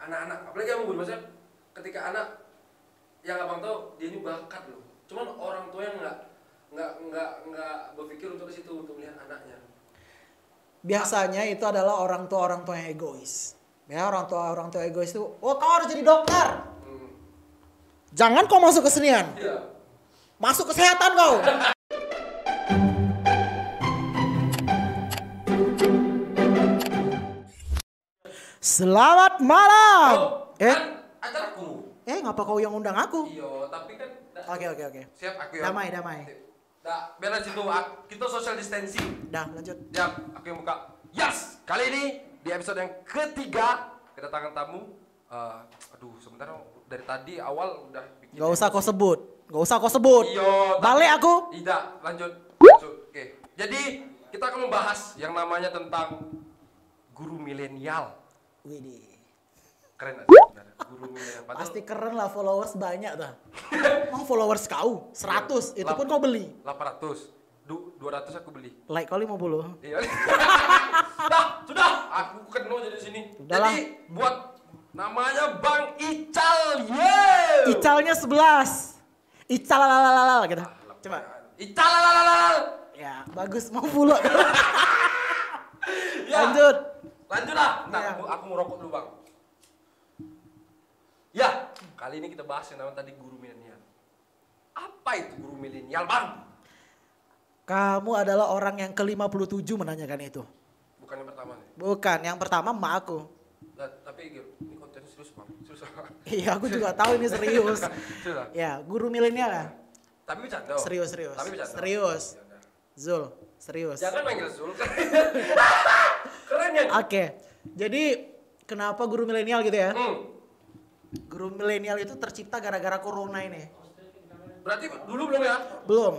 anak-anak, apalagi abang Budi, maksudnya ketika anak yang abang tahu dia ini bakat loh, cuman orang tua yang nggak berpikir untuk ke situ untuk melihat anaknya. Biasanya itu adalah orang tua yang egois. Ya, orang tua egois itu, oh kau harus jadi dokter. Jangan kau masuk kesenian. Iya. Masuk kesehatan kau. Selamat malam. Kan acaraku. Ngapa kau yang undang aku? Iya, tapi kan. Oke. Siap aku ya. Damai. Dah, biar situ kita social distancing. Dah, lanjut. Siap, aku yang buka. Yes, kali ini di episode yang ketiga kedatangan tamu. Aduh, sebentar dari tadi awal udah bikin. Gak usah kau sebut. Iya. Balik aku. Tidak, lanjut. Oke. Jadi kita akan membahas yang namanya tentang guru milenial. Widih. Keren aja sebenarnya, guru milenial. Pasti keren lah, followers banyak dah. Emang followers kau 100, itu pun kau beli. 800. 200 aku beli. Like kau 50. Iya. Sudah. Aku kena jadi sini. Udahlah. Jadi buat namanya Bang Ical. Yeah. Icalnya 11. Ical lalalala gitu. Coba. Ical lalalala. Ya, bagus mau pula. Ya. Lanjutlah. Nah, Ya. aku mau rokok dulu, Bang. Ya, kali ini kita bahas yang namanya tadi guru milenial. Apa itu guru milenial, Bang? Kamu adalah orang yang ke-57 menanyakan itu. Bukan yang pertama nih. Bukan, yang pertama emak aku. Nah, tapi ini konten serius, Bang. Serius. Iya, aku juga tahu ini serius. Serius. Ya, guru milenial ya. Tapi bercanda. Serius. Tapi bercanda. Serius. Ya udah. Zul, serius. Jangan manggil Zul. Keren ya? Oke. Jadi, kenapa guru milenial gitu ya? Guru milenial itu tercipta gara-gara corona ini. Berarti dulu belum ya? Belum.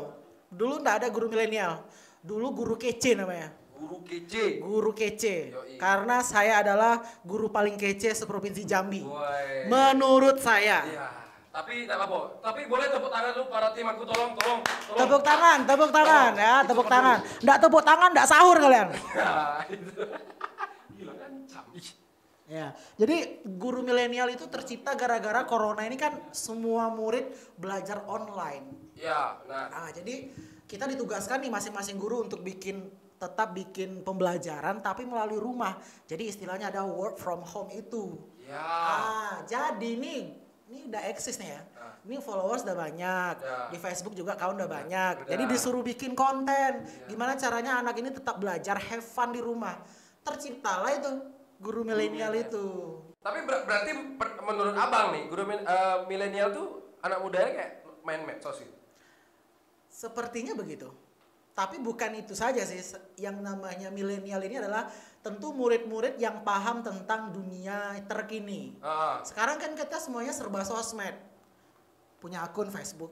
Dulu nggak ada guru milenial. Dulu guru kece namanya. Guru kece. Guru kece. Yoi. Karena saya adalah guru paling kece seprovinsi Jambi. Woi. Menurut saya. Iya. Tapi tak apa. Tapi boleh tepuk tangan dulu para tim aku, tolong. Tepuk tangan ya, Itu tepuk perlu. tangan. Nggak tepuk tangan, nggak sahur kalian. Ya, itu. Gila kan Jambi. Ya, jadi guru milenial itu tercipta gara-gara corona ini kan semua murid belajar online. Ya, nah. Nah, jadi kita ditugaskan nih masing-masing guru untuk tetap bikin pembelajaran tapi melalui rumah. Jadi istilahnya ada work from home itu. Ya. Jadi ini udah eksis nih ya. Ini followers udah banyak. Ya. Di Facebook juga kawan udah banyak. Udah. Jadi disuruh bikin konten. Gimana caranya anak ini tetap belajar, have fun di rumah. Terciptalah itu guru milenial itu. Tapi berarti menurut Abang nih, guru milenial tuh anak mudanya kayak main medsos gitu. Sepertinya begitu. Tapi bukan itu saja sih. Yang namanya milenial ini adalah tentu murid-murid yang paham tentang dunia terkini. Sekarang kan kita semuanya serba sosmed. Punya akun Facebook.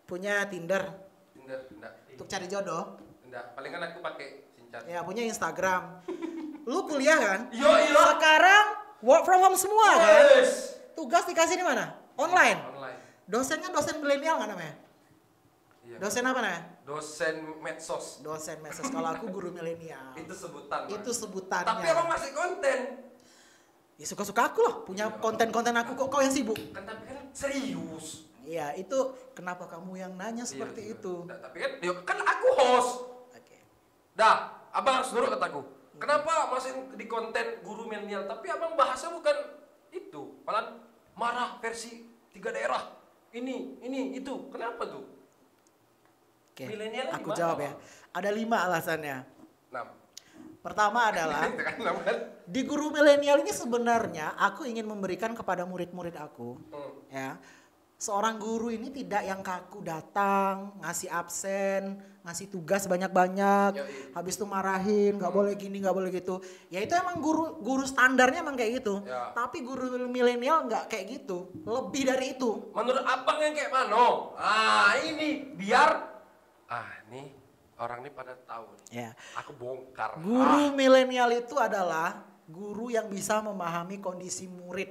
Punya Tinder. Enggak. Untuk cari jodoh. Enggak. Paling kan aku pakai Sincat. Ya, punya Instagram. Lu kuliah kan? Iya. Sekarang work from home semua kan? Yes. Tugas dikasih di mana? Online. Online. Dosennya dosen milenial nggak namanya? Iya. Dosen apa namanya? Dosen medsos. Dosen medsos. Kalau aku guru milenial. Itu sebutan. Itu Bang. sebutannya. Tapi Abang masih konten. Ya suka-suka aku lah. Punya konten-konten aku kok kau yang sibuk. Kan tapi kan serius. Iya, itu kenapa kamu yang nanya seperti Iya. itu? Nah, tapi kan aku host. Oke. Dah, Abang harus nurut kataku. Kenapa masih di konten guru milenial? Tapi Abang bahasa bukan itu. Malah marah versi 3 daerah. Ini, itu. Kenapa tuh? Oke. Milenial Aku gimana, jawab Bang? ya. Ada 5 alasannya. 6. Pertama adalah di guru milenial ini sebenarnya aku ingin memberikan kepada murid-murid aku, ya, seorang guru ini tidak yang kaku datang, ngasih absen, ngasih tugas banyak-banyak, habis itu marahin, nggak boleh gini, nggak boleh gitu. Ya itu emang guru standarnya emang kayak gitu. Ya. Tapi guru milenial nggak kayak gitu, lebih dari itu. Menurut Abang yang kayak mana? Ini biar nih orang ini pada tahu nih. Ya. Aku bongkar. Guru milenial itu adalah guru yang bisa memahami kondisi murid.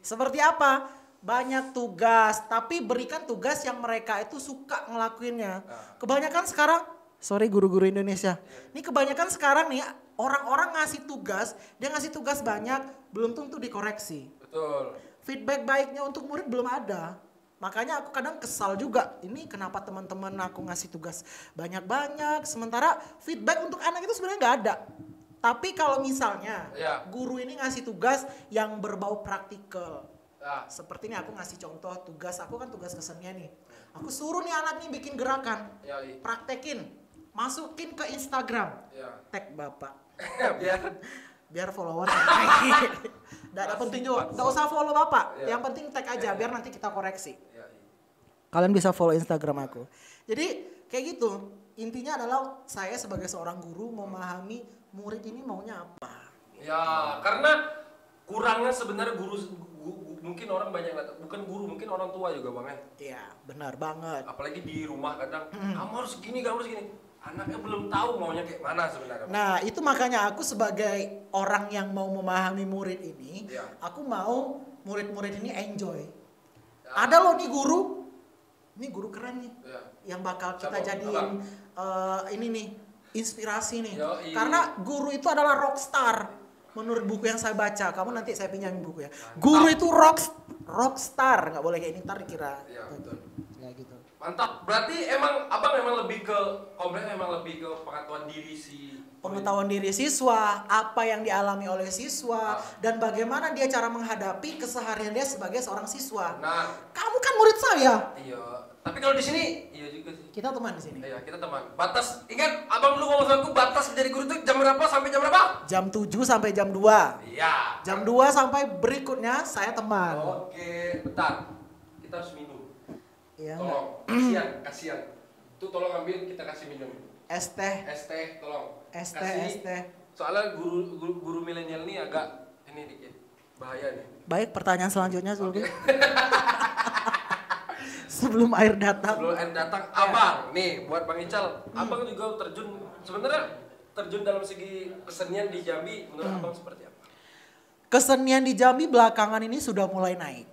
Seperti apa? Banyak tugas, tapi berikan tugas yang mereka itu suka ngelakuinnya. Kebanyakan sekarang, sorry guru-guru Indonesia. Ini kebanyakan sekarang nih orang-orang ngasih tugas, dia ngasih tugas banyak, belum tentu dikoreksi. Betul. Feedback baiknya untuk murid belum ada. Makanya aku kadang kesal juga, ini kenapa teman-teman aku ngasih tugas banyak-banyak, sementara feedback untuk anak itu sebenarnya nggak ada. Tapi kalau misalnya guru ini ngasih tugas yang berbau praktikal, seperti ini aku ngasih contoh tugas, aku kan tugas kesenian nih. Aku suruh nih anak nih bikin gerakan, praktekin, masukin ke Instagram, tag bapak, biar follower naik. Nggak ada penting juga, nggak usah follow bapak, yang penting tag aja, biar nanti kita koreksi. Kalian bisa follow Instagram aku. Jadi kayak gitu, intinya adalah saya sebagai seorang guru memahami murid ini maunya apa. Ya, karena kurangnya sebenarnya guru mungkin orang banyak nggak, bukan guru, mungkin orang tua juga bang. Iya, benar banget. Apalagi di rumah kadang, kamu harus gini, kamu harus gini. Anaknya belum tahu maunya kayak mana sebenarnya. Nah, itu makanya aku sebagai orang yang mau memahami murid ini, aku mau murid-murid ini enjoy. Ada loh nih guru, ini guru keren nih, yang bakal kita jadiin ini nih inspirasi nih. Karena guru itu adalah rockstar. Menurut buku yang saya baca, kamu nanti saya pinjamin buku ya. Mantap. Guru itu rockstar, nggak boleh kayak ini, ntar dikira. Iya, betul. Ya gitu. Mantap. Berarti abang memang lebih ke kompleks, memang lebih ke pengetahuan diri pengetahuan diri siswa, apa yang dialami oleh siswa, dan bagaimana dia cara menghadapi keseharian dia sebagai seorang siswa. Nah, kamu kan murid saya. Iya. Tapi kalau di sini, iya juga sih. Kita teman di sini. Iya, kita teman. Batas, ingat abang dulu ngomong sama aku, batas jadi guru itu jam berapa sampai jam berapa? Jam 7 sampai jam 2. Iya. Jam 2 sampai berikutnya saya teman. Oke, bentar. Kita harus minum. Iya. Tolong, kasihan. Itu tolong ambil, kita kasih minum. Es teh, tolong. Es teh. Soalnya guru milenial ini agak ini dikit bahaya nih. Baik, pertanyaan selanjutnya Zulki. Sebelum air datang. Abang, nih buat Bang Ical, abang juga terjun dalam segi kesenian di Jambi, menurut abang seperti apa? Kesenian di Jambi belakangan ini sudah mulai naik.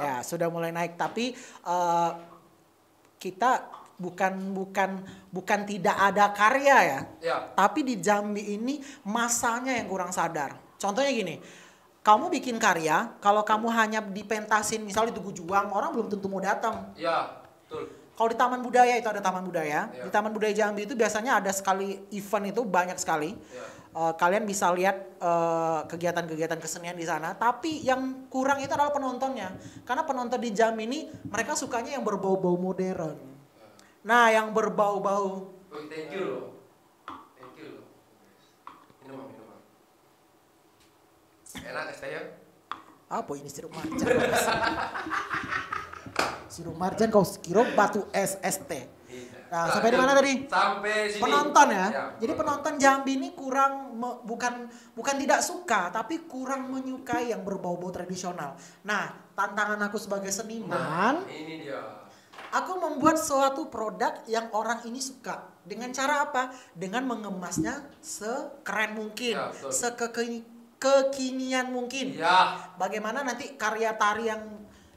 Ya, sudah mulai naik, tapi kita bukan tidak ada karya ya. Tapi di Jambi ini masanya yang kurang sadar. Contohnya gini, kamu bikin karya, kalau kamu hanya dipentasin misalnya di Tugu Juang, orang belum tentu mau datang. Iya, betul. Kalau di Taman Budaya itu ada Taman Budaya. Di Taman Budaya Jambi itu biasanya ada sekali event itu banyak sekali. Kalian bisa lihat kegiatan-kegiatan kesenian di sana. Tapi yang kurang itu adalah penontonnya. Karena penonton di Jambi ini mereka sukanya yang berbau-bau modern. Nah, yang berbau-bau. Thank you loh. Minum. Enak es teh ya? Apa ini sirup marjan? Sirup marjan kau kira batu es teh. Nah, sampai di mana tadi? Sampai sini. Penonton ya. Jadi penonton Jambi ini kurang bukan tidak suka, tapi kurang menyukai yang berbau-bau tradisional. Nah, tantangan aku sebagai seniman, ini dia. Aku membuat suatu produk yang orang ini suka. Dengan cara apa? Dengan mengemasnya sekeren mungkin, kekinian mungkin. Bagaimana nanti karya tari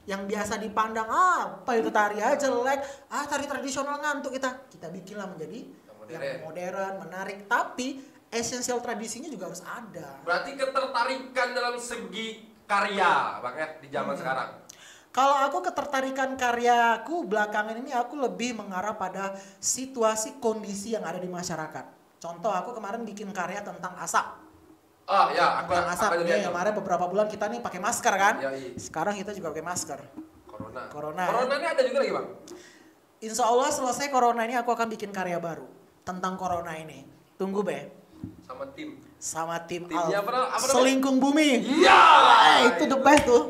yang biasa dipandang apa itu tari aja jelek, tari tradisional ngantuk, kita bikinlah menjadi yang modern, menarik, tapi esensial tradisinya juga harus ada. Berarti ketertarikan dalam segi karya Bang ya di zaman sekarang. Kalau aku ketertarikan karyaku belakangan ini aku lebih mengarah pada situasi kondisi yang ada di masyarakat. Contoh aku kemarin bikin karya tentang asap. Asap nih kemarin beberapa bulan kita nih pakai masker kan. Sekarang kita juga pakai masker. Corona ini ada juga lagi Bang? Insya Allah selesai corona ini aku akan bikin karya baru tentang corona ini. Tunggu be. Sama tim Selingkung Bumi. Iya. Itu the best tuh.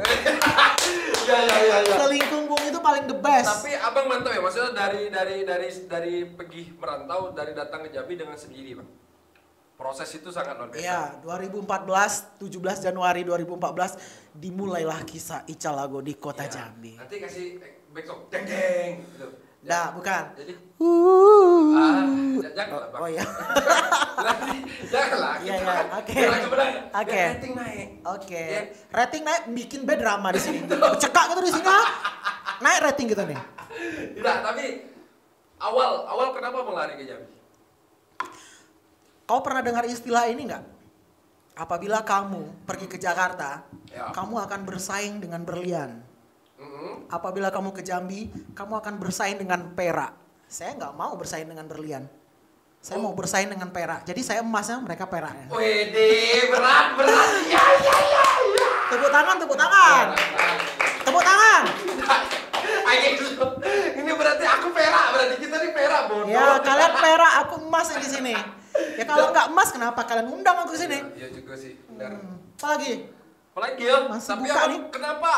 Iya. Selingkung Bumi itu paling the best. Tapi abang mantap ya, maksudnya dari pergi merantau, dari datang ke Jambi dengan sendiri Bang. Proses itu sangat luar biasa. Iya, 17 Januari 2014 dimulailah kisah Ical Lago di kota Jambi. Nanti kasih backsound deng gitu. Nah, bukan. Jadi janganlah Bang. Oh iya. Janganlah. Iya, oke. Rating naik. Oke. Rating naik bikin bed drama di sini. Cekak gitu di sini. Naik rating gitu nih. Tidak, tapi awal kenapa melari ke Jambi? Kau pernah dengar istilah ini nggak? Apabila kamu pergi ke Jakarta, kamu akan bersaing dengan berlian. Apabila kamu ke Jambi, kamu akan bersaing dengan perak. Saya nggak mau bersaing dengan berlian. Saya mau bersaing dengan perak. Jadi saya emasnya, mereka peraknya. Wede, berat. Ya. Tepuk tangan. Tepuk tangan. Ini berarti aku perak, berarti kita nih perak, bodoh. Ya, kalian perak, aku emas di sini. Ya kalau nggak emas, kenapa kalian undang aku ke sini? Iya juga sih, benar. Apalagi ya? Masih Tapi buka abang nih. kenapa?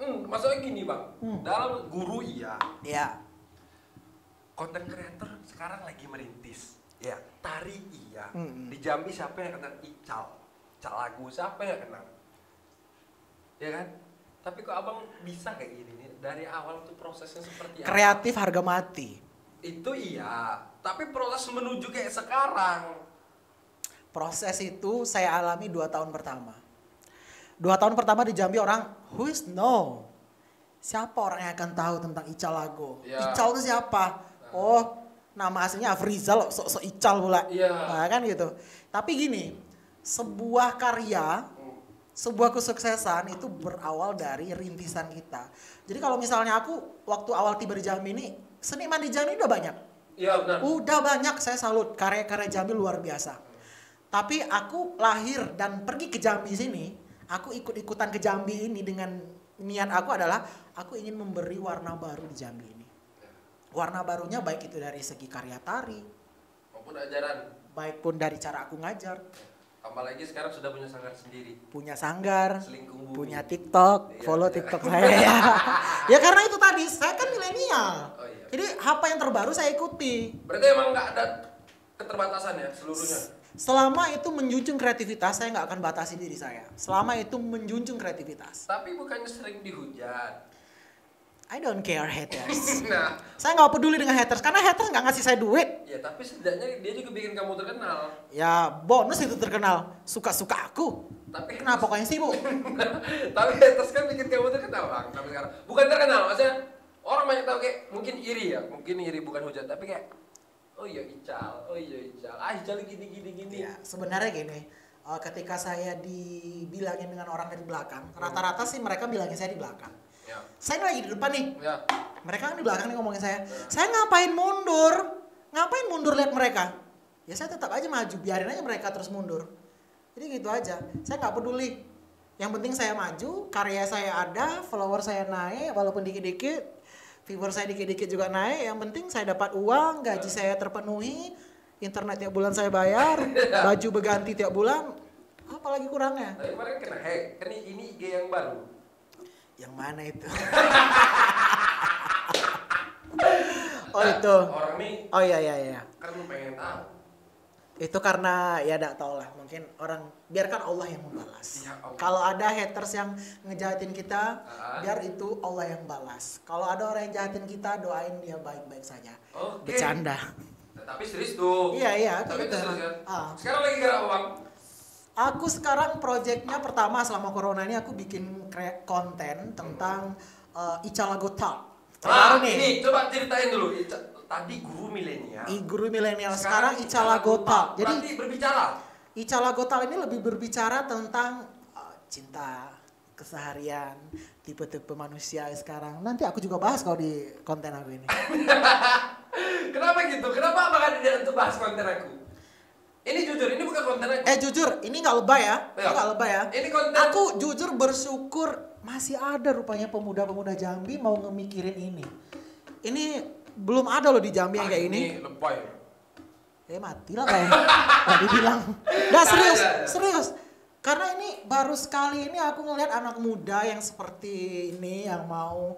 Maksudnya gini bang, dalam guru iya. Konten creator sekarang lagi merintis. Ya, tari iya. Di Jambi siapa yang kenal Ical? Ical lagu siapa yang kenal? Ya kan? Tapi kok abang bisa kayak gini nih? Dari awal tuh prosesnya seperti apa? Kreatif harga mati. Itu iya. Tapi proses menuju kayak sekarang. Proses itu saya alami 2 tahun pertama. 2 tahun pertama di Jambi orang, who is no? Siapa orang yang akan tahu tentang Ical Lago? Ya. Ical itu siapa? Oh, nama aslinya Afrizal, sok Ical pula. Iya. Nah, kan gitu. Tapi gini, sebuah karya, sebuah kesuksesan itu berawal dari rintisan kita. Jadi kalau misalnya aku waktu awal tiba di Jambi ini, seniman di Jambi udah banyak. Iya benar. Udah banyak, saya salut. Karya-karya Jambi luar biasa. Tapi aku lahir dan pergi ke Jambi sini, aku ikut-ikutan ke Jambi ini dengan niat aku adalah aku ingin memberi warna baru di Jambi ini. Warna barunya baik itu dari segi karya tari, Maupun ajaran. baik pun dari cara aku ngajar. Apalagi sekarang sudah punya sanggar sendiri. Punya sanggar, Selingkuh bumi. punya TikTok, Iya, follow iya. TikTok saya ya. Ya karena itu tadi, saya kan milenial. Oh, iya. Jadi apa yang terbaru saya ikuti. Berarti emang nggak ada keterbatasan ya seluruhnya? Selama itu menjunjung kreativitas, saya nggak akan batasi diri saya. Selama itu menjunjung kreativitas. Tapi bukannya sering dihujat. I don't care haters. Nah, Saya nggak peduli dengan haters, karena haters nggak ngasih saya duit. ya tapi setidaknya dia juga bikin kamu terkenal. Ya bonus itu terkenal, suka-suka aku. Tapi Kenapa kau yang sibuk? tapi haters kan bikin kamu terkenal bang. Tapi sekarang bukan terkenal, maksudnya orang banyak tahu kayak mungkin iri ya, mungkin iri bukan hujat, tapi kayak oh iya Ical, Ical gini. Ya sebenarnya gini, ketika saya dibilangin dengan orang dari belakang, rata-rata sih mereka bilangin saya di belakang. Ya. Saya ini lagi di depan nih. Ya. Mereka kan di belakang nih ngomongin saya. Saya ngapain mundur? Ngapain mundur lihat mereka? Ya saya tetap aja maju, biarin aja mereka terus mundur. Jadi gitu aja. Saya nggak peduli. Yang penting saya maju, karya saya ada, follower saya naik, walaupun dikit-dikit, viewer saya dikit-dikit juga naik. Yang penting saya dapat uang, gaji saya terpenuhi, internet tiap bulan saya bayar, baju berganti tiap bulan. Apalagi kurangnya? Tapi kemarin kena hack, kan ini IG yang baru. Yang mana itu? Oh itu. Orang nih Oh iya. kan pengen tahu. Itu karena ya enggak tahu lah, mungkin orang biarkan Allah yang membalas. Ya Allah. Kalau ada haters yang ngejahatin kita, biar itu Allah yang balas. Kalau ada orang yang jahatin kita, doain dia baik-baik saja. Oke. Bercanda. Tapi serius tuh. Iya, Tapi gitu. itu serius kan? Ah. Sekarang lagi gerak apa bang? Aku sekarang proyeknya pertama selama corona ini aku bikin konten tentang Ical Lago Talk. Terbaru nih. Ini coba ceritain dulu. Tadi guru milenial. Guru milenial sekarang Ical Lago Talk. Berarti Jadi berbicara. Ical Lago Talk ini lebih berbicara tentang cinta, keseharian, tipe-tipe manusia sekarang. Nanti aku juga bahas kalau di konten aku ini. Kenapa gitu? Kenapa abang ada untuk bahas konten aku? Ini jujur, ini bukan konten aku. Jujur, ini nggak lebay ya. Ini Ya. nggak lebay ya. Ini konten. Aku jujur bersyukur masih ada rupanya pemuda-pemuda Jambi mau ngemikirin ini. Ini belum ada loh di Jambi yang kayak ini. Ini lebay. Matilah kayak tadi bilang. Nah serius, Ada. serius. Karena ini baru sekali ini aku ngelihat anak muda yang seperti ini yang mau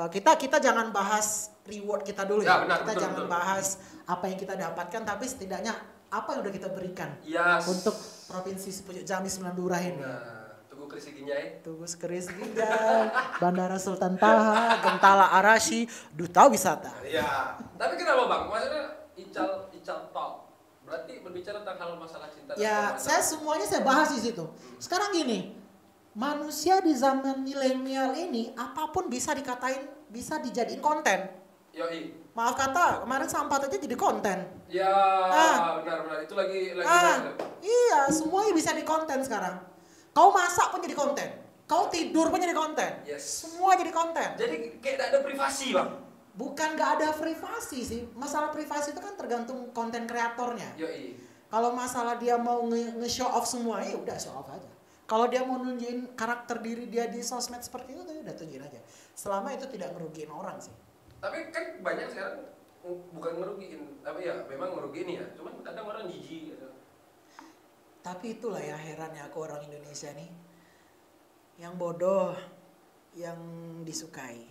kita jangan bahas reward kita dulu ya. Ya, benar, Kita betul, jangan betul. bahas apa yang kita dapatkan, tapi setidaknya apa yang udah kita berikan Yes. untuk provinsi Jambi Sembilan Lurah ini. Nah, tunggu krisikinya ya. Tugus Keris Ginjal, Bandara Sultan Taha, Gentala Arashi, Duta Wisata. Iya. Tapi kenapa bang? Maksudnya Ical Talk. Berarti berbicara tentang hal masalah cinta. dan Ya, masalah- saya semuanya saya bahas di situ. Sekarang gini, manusia di zaman milenial ini apapun bisa dikatain, bisa dijadiin konten. Yoi. Maaf kata, kemarin sampah aja jadi konten. Ya, benar-benar itu lagi Iya, semuanya bisa di konten sekarang. Kau masak pun jadi konten. Kau tidur pun jadi konten. Yes. Semua jadi konten. Jadi kayak tidak ada privasi, Bang. Bukan nggak ada privasi sih. Masalah privasi itu kan tergantung konten kreatornya. Yoi. Kalau masalah dia mau nge-show off semua, ya udah show off aja. Kalau dia mau nunjukin karakter diri dia di sosmed seperti itu, udah tunjukin aja. Selama itu tidak merugiin orang sih. Tapi kan banyak sekarang bukan ngerugiin, tapi ya memang ngerugiin ya. Cuman kadang orang jijik gitu. Tapi itulah ya herannya aku orang Indonesia nih. Yang bodoh, yang disukai.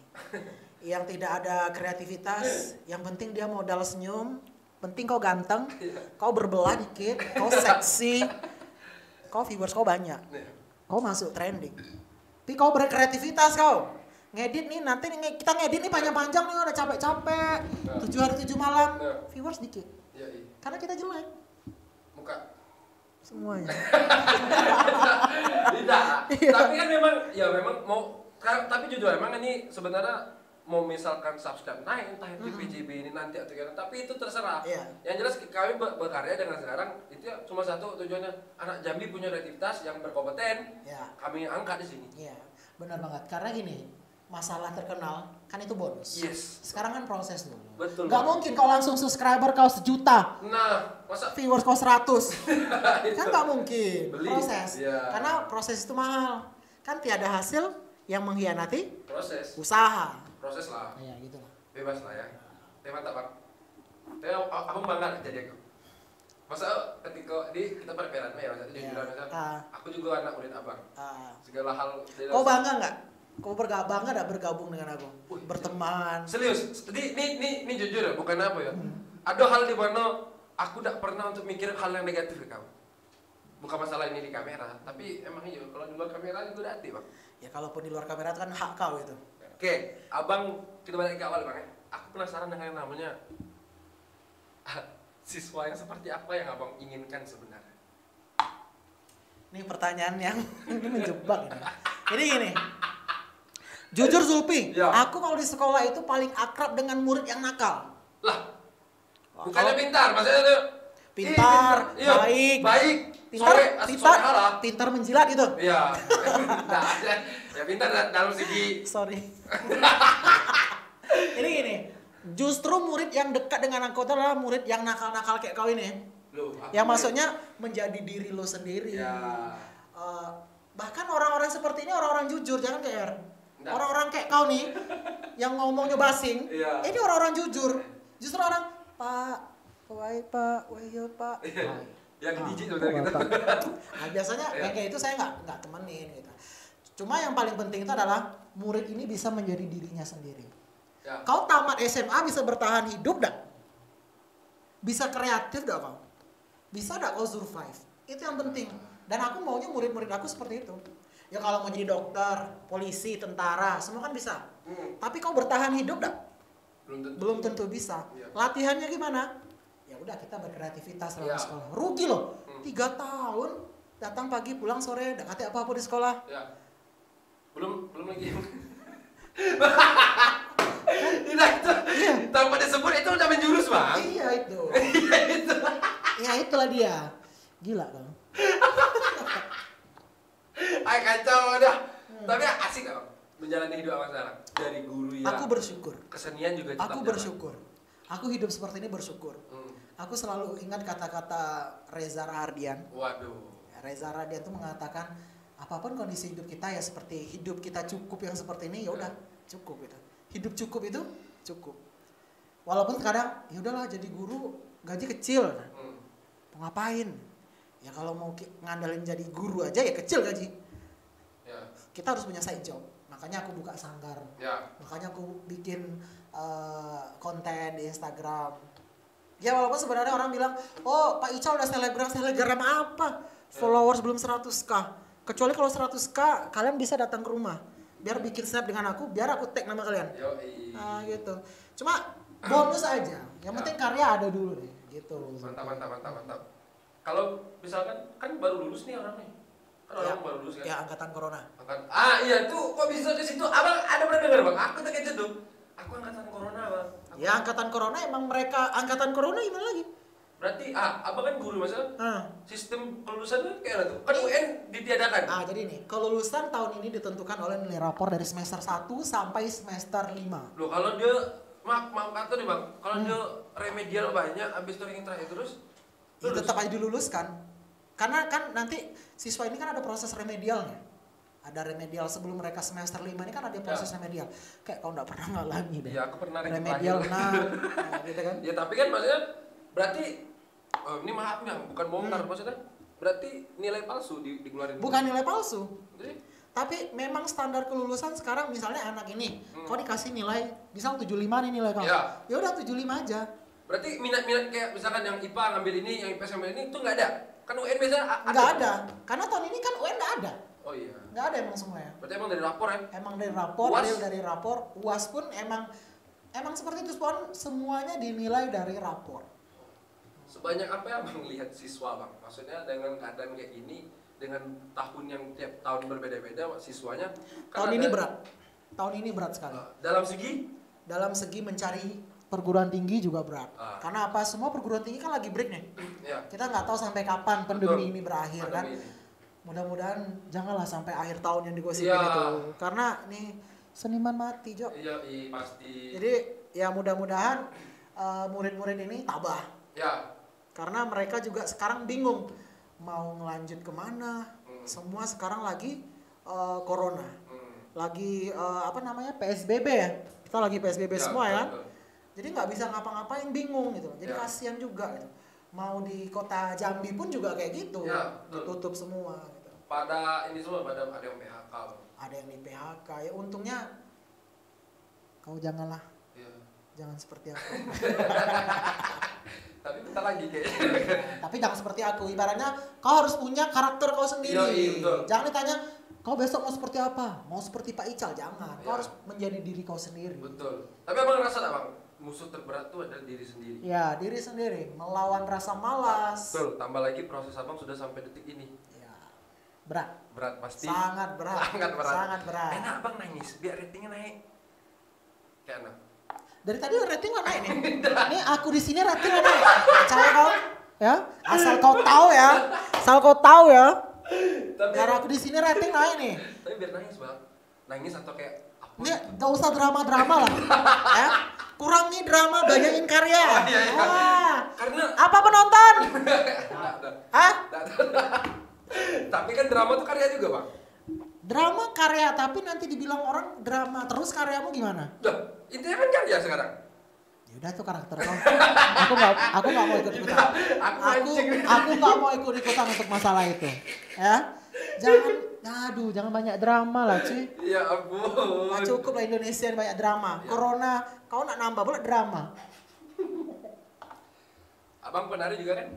Yang tidak ada kreativitas, yang penting dia modal senyum, penting kau ganteng, kau berbelah dikit, kau seksi, kau viewers kau banyak, kau masuk trending. Tapi kau berkreativitas kau. Ngedit nih, nanti kita ngedit nih panjang-panjang nih, udah capek-capek. 7 hari 7 malam, viewers dikit. Karena kita jelek. Muka. Semuanya. Tidak. Tapi kan memang mau, tapi jujur emang ini sebenarnya mau misalkan subscribe naik entah itu PJB ini nanti atau gimana, tapi itu terserah. Yang jelas kami berkarya dengan sekarang itu ya cuma satu tujuannya, anak Jambi punya kreativitas yang berkompeten, kami angkat di sini. Iya, benar banget. Karena gini, masalah terkenal kan itu bonus. Yes. Sekarang kan proses dulu. Betul. Gak mungkin kau langsung subscriber kau 1 juta. Nah, masa viewers kau 100. Kan gak mungkin. Beli. Proses. Karena proses itu mahal. Kan tiada hasil yang mengkhianati proses. Usaha. Proses lah. Iya, gitu lah. Bebas lah ya. Mantap, Bang. Tapi abang bangga jadi aku. Masa ketika kita perperan ya, maksudnya jujuran aku juga anak murid abang. Segala hal. Kau bangga nggak? Kau bangga nggak bergabung dengan aku? Berteman. Serius? Ini jujur ya, bukan apa ya. Ada hal di mana aku tidak pernah untuk mikir hal yang negatif ke kamu. Bukan masalah ini di kamera, tapi emang iya kalau di luar kamera juga ada hati, Bang. Ya kalaupun di luar kamera itu kan hak kau itu. Oke, abang kita balik ke awal, Bang ya. Aku penasaran dengan yang namanya siswa yang seperti apa yang abang inginkan sebenarnya? Ini pertanyaan yang ini menjebak ini. Jadi gini, jujur Zulfi, aku kalau di sekolah itu paling akrab dengan murid yang nakal. Lah, bukannya pintar, maksudnya itu pintar, baik, pintar menjilat gitu. Iya, ya pintar dalam segi. Sorry. Ini gini, justru murid yang dekat dengan aku itu adalah murid yang nakal-nakal kayak kau ini. Yang maksudnya menjadi diri lo sendiri. Bahkan orang-orang seperti ini orang-orang jujur, jangan kayak orang-orang kayak kau nih yang ngomongnya basing. Ini orang-orang jujur. Justru orang Pak, wahyo Pak. Yang jijik sebenarnya gitu. Nah, biasanya yang kayak itu saya nggak temenin gitu. Cuma yang paling penting itu adalah murid ini bisa menjadi dirinya sendiri. Kau tamat SMA bisa bertahan hidup dah? Bisa kreatif dah kau? Bisa dah kau survive? Itu yang penting. Dan aku maunya murid-murid aku seperti itu. Ya kalau mau jadi dokter, polisi, tentara, semua kan bisa. Tapi kau bertahan hidup dah? Belum tentu bisa. Latihannya gimana? Ya udah kita berkreativitas dalam sekolah. Rugi loh. 3 tahun datang pagi pulang sore, enggak kata apa-apa di sekolah. Belum lagi. Tanpa disebut itu udah menjurus, Bang. Iya itu. Ya itulah dia. Gila dong. Ay kacau dah. Tapi asik Bang menjalani hidup Abang sekarang. Dari guru yang aku bersyukur. Kesenian juga tetap aku bersyukur. Aku hidup seperti ini bersyukur. Aku selalu ingat kata-kata Reza Rahardian. Waduh. Reza Rahardian itu mengatakan apapun kondisi hidup kita ya seperti hidup kita cukup yang seperti ini ya udah cukup gitu. Hidup cukup itu cukup. Walaupun kadang ya udahlah jadi guru gaji kecil. Mau ngapain? Ya kalau mau ngandalin jadi guru aja ya kecil gaji. Kita harus punya side job. Makanya aku buka sanggar. Makanya aku bikin konten di Instagram. Ya walaupun sebenarnya orang bilang, oh Pak Ical udah selebgram apa? Followers belum 100k. Kecuali kalau 100k kalian bisa datang ke rumah. Biar bikin snap dengan aku, biar aku tag nama kalian. Nah gitu. Cuma bonus aja. Yang penting karya ada dulu deh. Gitu. Mantap. Kalau misalkan kan baru lulus nih orang nih. Kan orang baru lulus kan. Ya angkatan corona. Iya tuh kok bisa ke situ? Abang ada pernah dengar Bang? Aku terkejut tuh. Aku angkatan corona Bang. Aku Ya angkatan corona emang mereka angkatan corona gimana lagi? Berarti abang kan guru masalah. Sistem kelulusannya kayak apa tuh? Kan UN ditiadakan. Jadi nih, kelulusan tahun ini ditentukan oleh nilai rapor dari semester 1 sampai semester 5. Loh kalau dia maaf kata nih bang, kalau dia remedial banyak, abis itu ranking terakhir terus Ya, tetap aja diluluskan. Karena kan nanti siswa ini kan ada proses remedialnya. Ada remedial sebelum mereka semester 5 ini kan ada proses remedial. Kayak kau nggak pernah ngalami deh. Ya aku pernah remedial gitu kan. Ya tapi kan maksudnya berarti ini maaf ya, bukan bongkar maksudnya. Berarti nilai palsu dikeluarin. Bukan nilai palsu. Jadi? Tapi memang standar kelulusan sekarang misalnya anak ini, kau dikasih nilai, misal 75 nih nilai kau. Ya udah 75 aja. Berarti minat-minat kayak misalkan yang IPA ngambil ini, yang IPS ngambil ini itu nggak ada. Kan UN biasanya ada. Nggak ada. Karena tahun ini kan UN nggak ada. Oh iya. Nggak ada emang semuanya. Berarti emang dari rapor ya? Emang dari rapor, dari rapor. UAS pun emang seperti itu, semuanya dinilai dari rapor. Sebanyak apa yang abang lihat siswa bang? Maksudnya dengan keadaan kayak gini, dengan tahun yang tiap tahun berbeda-beda siswanya. Tahun ini berat. Tahun ini berat sekali. Dalam segi? Dalam segi mencari perguruan tinggi juga berat. Karena apa? Semua perguruan tinggi kan lagi break nih. Ya. Kita nggak tahu sampai kapan pandemi ini berakhir kan. Mudah-mudahan janganlah sampai akhir tahun yang digosipin itu. Karena nih seniman mati, Jok. Iya, pasti. Jadi ya mudah-mudahan murid-murid ini tabah. Ya. Karena mereka juga sekarang bingung mau ngelanjut kemana. Semua sekarang lagi corona. Lagi PSBB ya. Kita lagi PSBB ya, semua ya. Jadi nggak bisa ngapa-ngapain, bingung gitu. Jadi kasihan juga gitu. Mau di kota Jambi pun juga kayak gitu. Ditutup semua gitu. Pada ini semua ada yang PHK. Ada yang di PHK. Ya untungnya kau janganlah. Jangan seperti aku. Tapi bentar lagi kayaknya. Tapi jangan seperti aku. Ibaratnya kau harus punya karakter kau sendiri. Jangan ditanya kau besok mau seperti apa? Mau seperti Pak Ical? Jangan. Kau harus menjadi diri kau sendiri. Betul. Tapi abang ngerasa tak bang? Musuh terberat itu adalah diri sendiri. Ya, diri sendiri. Melawan rasa malas. Betul. Tambah lagi proses abang sudah sampai detik ini. Ya. Berat. Berat pasti. Sangat berat. Sangat berat. Enak abang nangis biar ratingnya naik. Kayak enak. Dari tadi rating nggak naik nih. Nih aku di sini rating nggak naik. Percaya kau? Ya. Asal kau tahu ya. Biar aku di sini rating naik nih. Tapi biar nangis bang. Nangis atau kayak ini gak usah drama-drama lah. Ya. Kurangi drama, banyakin karya. Karena apa penonton? Tapi kan drama tuh karya juga bang. Drama karya, tapi nanti dibilang orang drama terus karyamu gimana? Itu kan karya sekarang. Ya udah tuh karakter kamu. Aku nggak mau ikut-ikutan. Aku nggak mau ikut-ikutan untuk masalah itu. Ya, jangan banyak drama lah cuy. Ya ampun. Nggak cukup lah Indonesia banyak drama. Ya. Corona, kau nak nambah pula drama. Abang penari juga kan?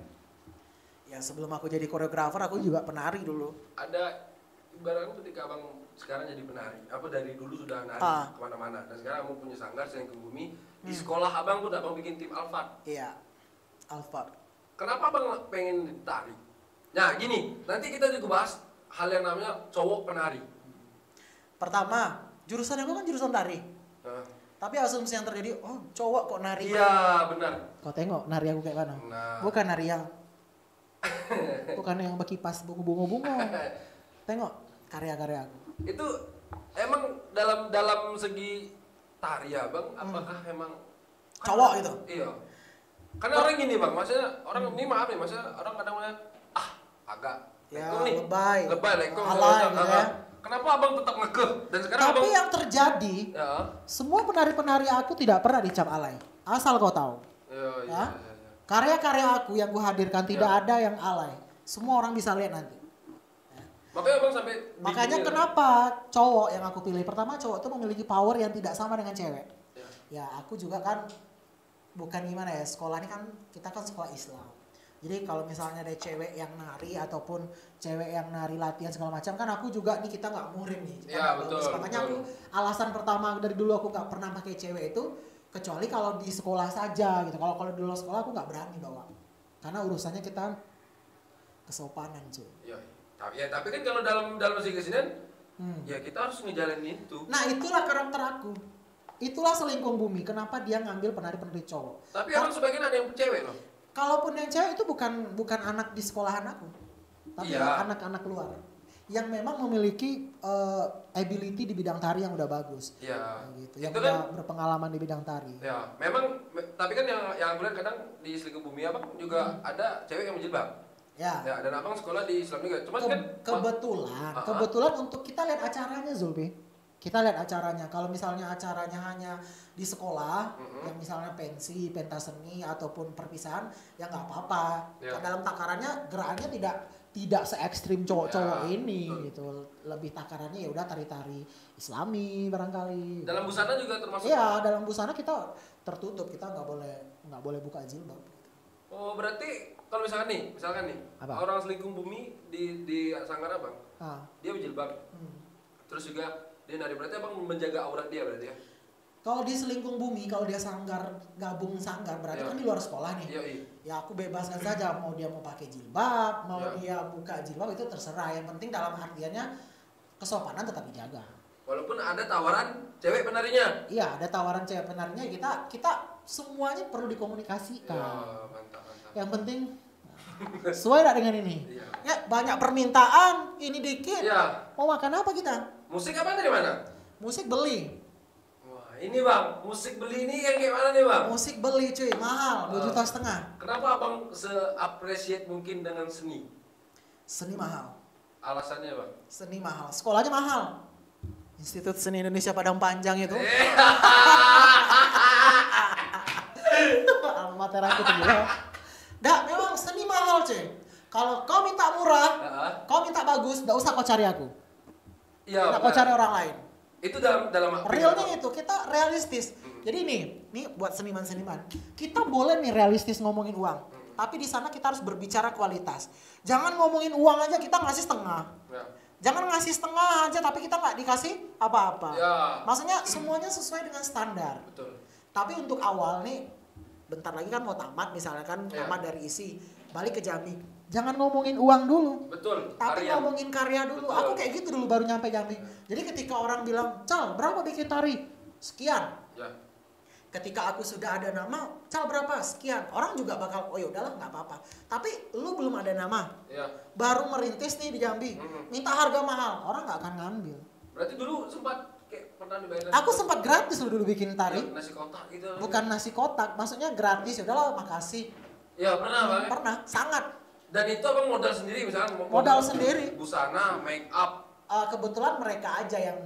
Ya sebelum aku jadi koreografer aku juga penari dulu. Ada ibaratnya ketika abang sekarang jadi penari, apa dari dulu sudah nari kemana-mana, dan sekarang abang punya sanggar Seni ke Bumi. Di sekolah abang tuh abang bikin tim Alphard. Iya, Alphard. Kenapa abang pengen tari? Nah gini, nanti kita juga bahas hal yang namanya cowok penari. Pertama, jurusan aku kan jurusan tari. Tapi asumsi yang terjadi, oh cowok kok nari. Iya benar. Kau tengok nari aku kayak mana? Bukan nari yang bukan yang berkipas bunga-bunga. Tengok karya-karya aku. Itu emang dalam segi tari ya bang, apakah emang cowok itu? Iya. Karena orang gini bang, maksudnya orang ini maaf nih, maksudnya orang kadang agak lebay lekong. Gitu ya. Kenapa abang tetap ngekeh? Dan sekarang tapi abang, yang terjadi, semua penari-penari aku tidak pernah dicap alay. Asal kau tahu. Iya. Karya-karya aku yang gue hadirkan tidak ada yang alay. Semua orang bisa lihat nanti. Makanya abang sampai. Makanya kenapa cowok yang aku pilih? Pertama cowok itu memiliki power yang tidak sama dengan cewek. Ya aku juga kan bukan gimana ya, sekolah ini kan kita kan sekolah Islam. Jadi kalau misalnya ada cewek yang nari ataupun cewek yang nari latihan segala macam kan aku juga nih kita nggak murim nih. Ya betul. Makanya aku alasan pertama dari dulu aku nggak pernah pakai cewek itu kecuali kalau di sekolah saja gitu. Kalau di luar sekolah aku nggak berani bawa. Karena urusannya kita kesopanan cuy. Ya tapi kan kalau dalam segi kesenian ya kita harus ngejalanin itu. Nah itulah karakter aku. itulah selingkuh bumi. Kenapa dia ngambil penari-penari cowok? Tapi emang sebagian ada yang cewek loh. Kalaupun yang cewek itu bukan anak di sekolahan aku, tapi Iya. anak-anak luar yang memang memiliki ability di bidang tari yang udah bagus. Iya. Gitu. Yang Itu udah kan berpengalaman di bidang tari. ya, tapi kan yang aku lihat kadang di selingkuh bumi abang juga ada cewek yang berjilbab. Ya. Ya, dan abang sekolah di Islam juga. Cuman kan Kebetulan untuk kita lihat acaranya Zulfi. Kita lihat acaranya. Kalau misalnya acaranya hanya di sekolah, yang misalnya pensi, pentas seni ataupun perpisahan, ya nggak apa-apa. Ya. Dalam takarannya gerakannya tidak se ekstrim cowok-cowok Ya, ini betul. gitu. Lebih takarannya ya udah tari-tari Islami barangkali. dalam busana juga termasuk. Iya, dalam busana kita tertutup, kita nggak boleh buka jilbab. Oh, berarti kalau misalkan nih, Apa? orang selingkuh bumi di sanggar abang, Ah, dia berjilbab. Terus juga dia nari, berarti abang menjaga aurat dia berarti ya. Kalau di selingkuh bumi, kalau dia gabung sanggar, berarti Iya. kan di luar sekolah nih. Iya, iya. Ya aku bebaskan saja, mau dia mau pakai jilbab, mau Iya. dia buka jilbab itu terserah. Yang penting dalam artiannya kesopanan tetap dijaga. Walaupun ada tawaran cewek penarinya. Iya, ada tawaran cewek penarinya, kita semuanya perlu dikomunikasikan. Ya, mantap. Yang penting sesuai tak dengan ini? Iya. Ya banyak permintaan, ini dikit. Iya. Mau makan apa kita? Musik abang dari mana? Musik beli. Wah, ini bang, musik beli ini yang kayak mana nih bang? Musik beli cuy, mahal, 2,5 juta. Kenapa abang se-appreciate mungkin dengan seni? Seni mahal. Alasannya bang? Seni mahal, sekolahnya mahal. Institut Seni Indonesia Padang Panjang itu. Alma mater aku tuh gila. Dah, memang seni mahal, cuy. Kalau kau minta murah, kau minta bagus, enggak usah kau cari aku. Iya. Enggak kau cari orang lain. Itu dalam Realnya itu, kita realistis. Jadi nih buat seniman-seniman, kita boleh nih realistis ngomongin uang. Tapi di sana kita harus berbicara kualitas. Jangan ngomongin uang aja kita ngasih setengah. Ya. Jangan ngasih setengah aja tapi kita nggak dikasih apa-apa. Ya. Maksudnya semuanya sesuai dengan standar. Betul. Tapi untuk awal nih, bentar lagi kan mau tamat misalnya kan, Ya. tamat dari isi, balik ke Jambi. Jangan ngomongin uang dulu. Betul. Tapi Karya. ngomongin karya dulu. Betul. Aku kayak gitu dulu baru nyampe Jambi. Jadi ketika orang bilang, "Cal, berapa bikin tari?" Sekian. Ya. Ketika aku sudah ada nama, "Cal, berapa?" Sekian. Orang juga bakal, "Oh ya udahlah, nggak apa-apa." Tapi lu belum ada nama. Ya. Baru merintis nih di Jambi. Minta harga mahal, orang nggak akan ngambil. Berarti dulu sempat kayak pernah dibayar. Aku sempat gratis loh dulu bikin tari. Nasi kotak gitu. Bukan nasi kotak, maksudnya gratis. Ya udahlah, makasih. Ya pernah bang. Pernah, sangat. Dan itu abang modal sendiri misalkan. Modal sendiri. Busana, make up. Kebetulan mereka aja yang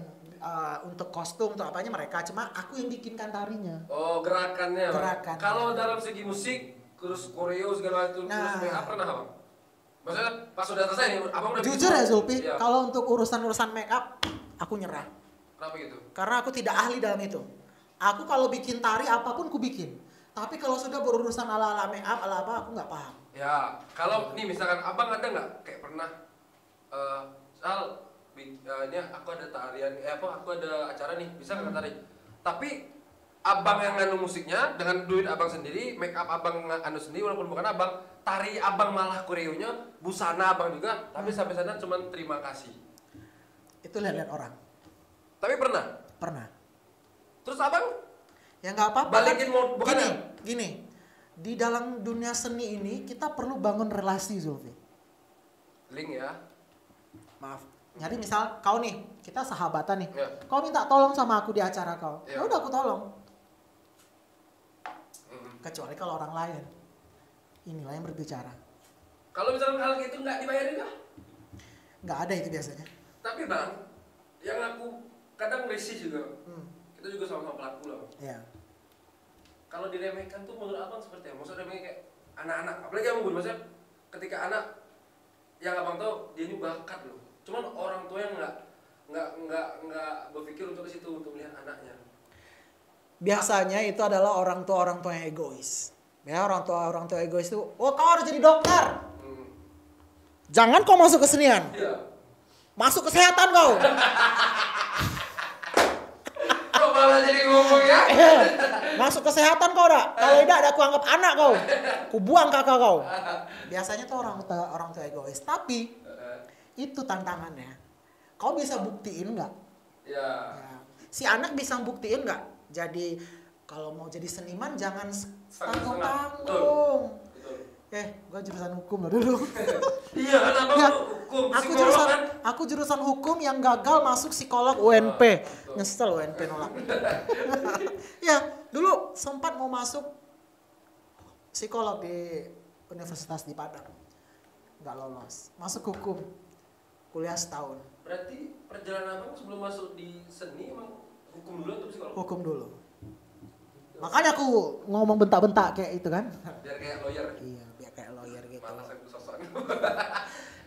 untuk kostum untuk apanya mereka, cuma aku yang bikinkan tarinya. Oh, gerakannya. Bang. Gerakan. Kalau dalam segi musik, terus koreo segala itu, terus Nah. make up pernah bang? Maksudnya pas sudah selesai nih, abang udah Jujur ya Zulfi, Iya. kalau untuk urusan make up aku nyerah. Kenapa gitu? Karena aku tidak ahli dalam itu. Aku kalau bikin tari apapun ku bikin. Tapi kalau sudah berurusan ala-ala make up, ala apa aku nggak paham. Ya, kalau nih misalkan abang ada nggak kayak pernah Sal, ini aku ada tarian, aku ada acara nih, bisa nggak tari? Tapi abang yang nganu musiknya dengan duit abang sendiri, make up abang nganu sendiri walaupun bukan abang, tari abang malah koreonya, busana abang juga, tapi sampai sana cuma terima kasih. Itu lihat-lihat orang. Tapi pernah. Pernah. Terus abang Ya nggak apa-apa. balikin mau bukan ya? Gini. Di dalam dunia seni ini kita perlu bangun relasi Zulfi. Link ya. Maaf. Jadi misal kau nih, kita sahabatan nih. Ya. Kau minta tolong sama aku di acara kau. Ya. Ya udah aku tolong. Kecuali kalau orang lain. Inilah yang berbicara. Kalau misalkan hal itu nggak dibayarin kah? Nggak ada itu biasanya. Tapi bang, yang aku kadang risih juga, kita juga sama-sama pelaku loh. Ya. Kalau diremehkan tuh menurut abang seperti apa? Maksudnya remehnya kayak anak-anak, apalagi abang Bun, maksudnya ketika anak yang abang tahu dia ini bakat loh, cuman orang tua yang nggak berpikir untuk ke situ untuk melihat anaknya. Biasanya itu adalah orang tua yang egois. Ya, orang tua egois itu, "Oh, kau harus jadi dokter. Jangan kau masuk kesenian. Iya. Masuk kesehatan kau." Kok malah jadi ngomong ya? Masuk kesehatan kau dah. Kalau tidak ada aku anggap anak kau. Ku buang kakak kau. Biasanya tuh orang tua egois. Tapi itu tantangannya. Kau bisa buktiin nggak? Ya. Ya. Si anak bisa buktiin nggak? jadi kalau mau jadi seniman jangan Setengah-setengah. tanggung-tanggung. Betul. Gua jurusan hukum lah dulu. Iya kan abang Ya, hukum, aku psikolog jurusan kan. aku jurusan hukum yang gagal masuk psikolog UNP. betul. Nyesel UNP nolak. Ya, dulu sempat mau masuk psikolog di Universitas di Padang. Nggak lolos. Masuk hukum. Kuliah setahun. Berarti perjalanan abang sebelum masuk di seni emang hukum dulu atau psikolog? Hukum dulu. Makanya aku ngomong bentak-bentak kayak itu kan. Biar kayak lawyer. Iya, biar kayak lawyer gitu. Malas aku sosok.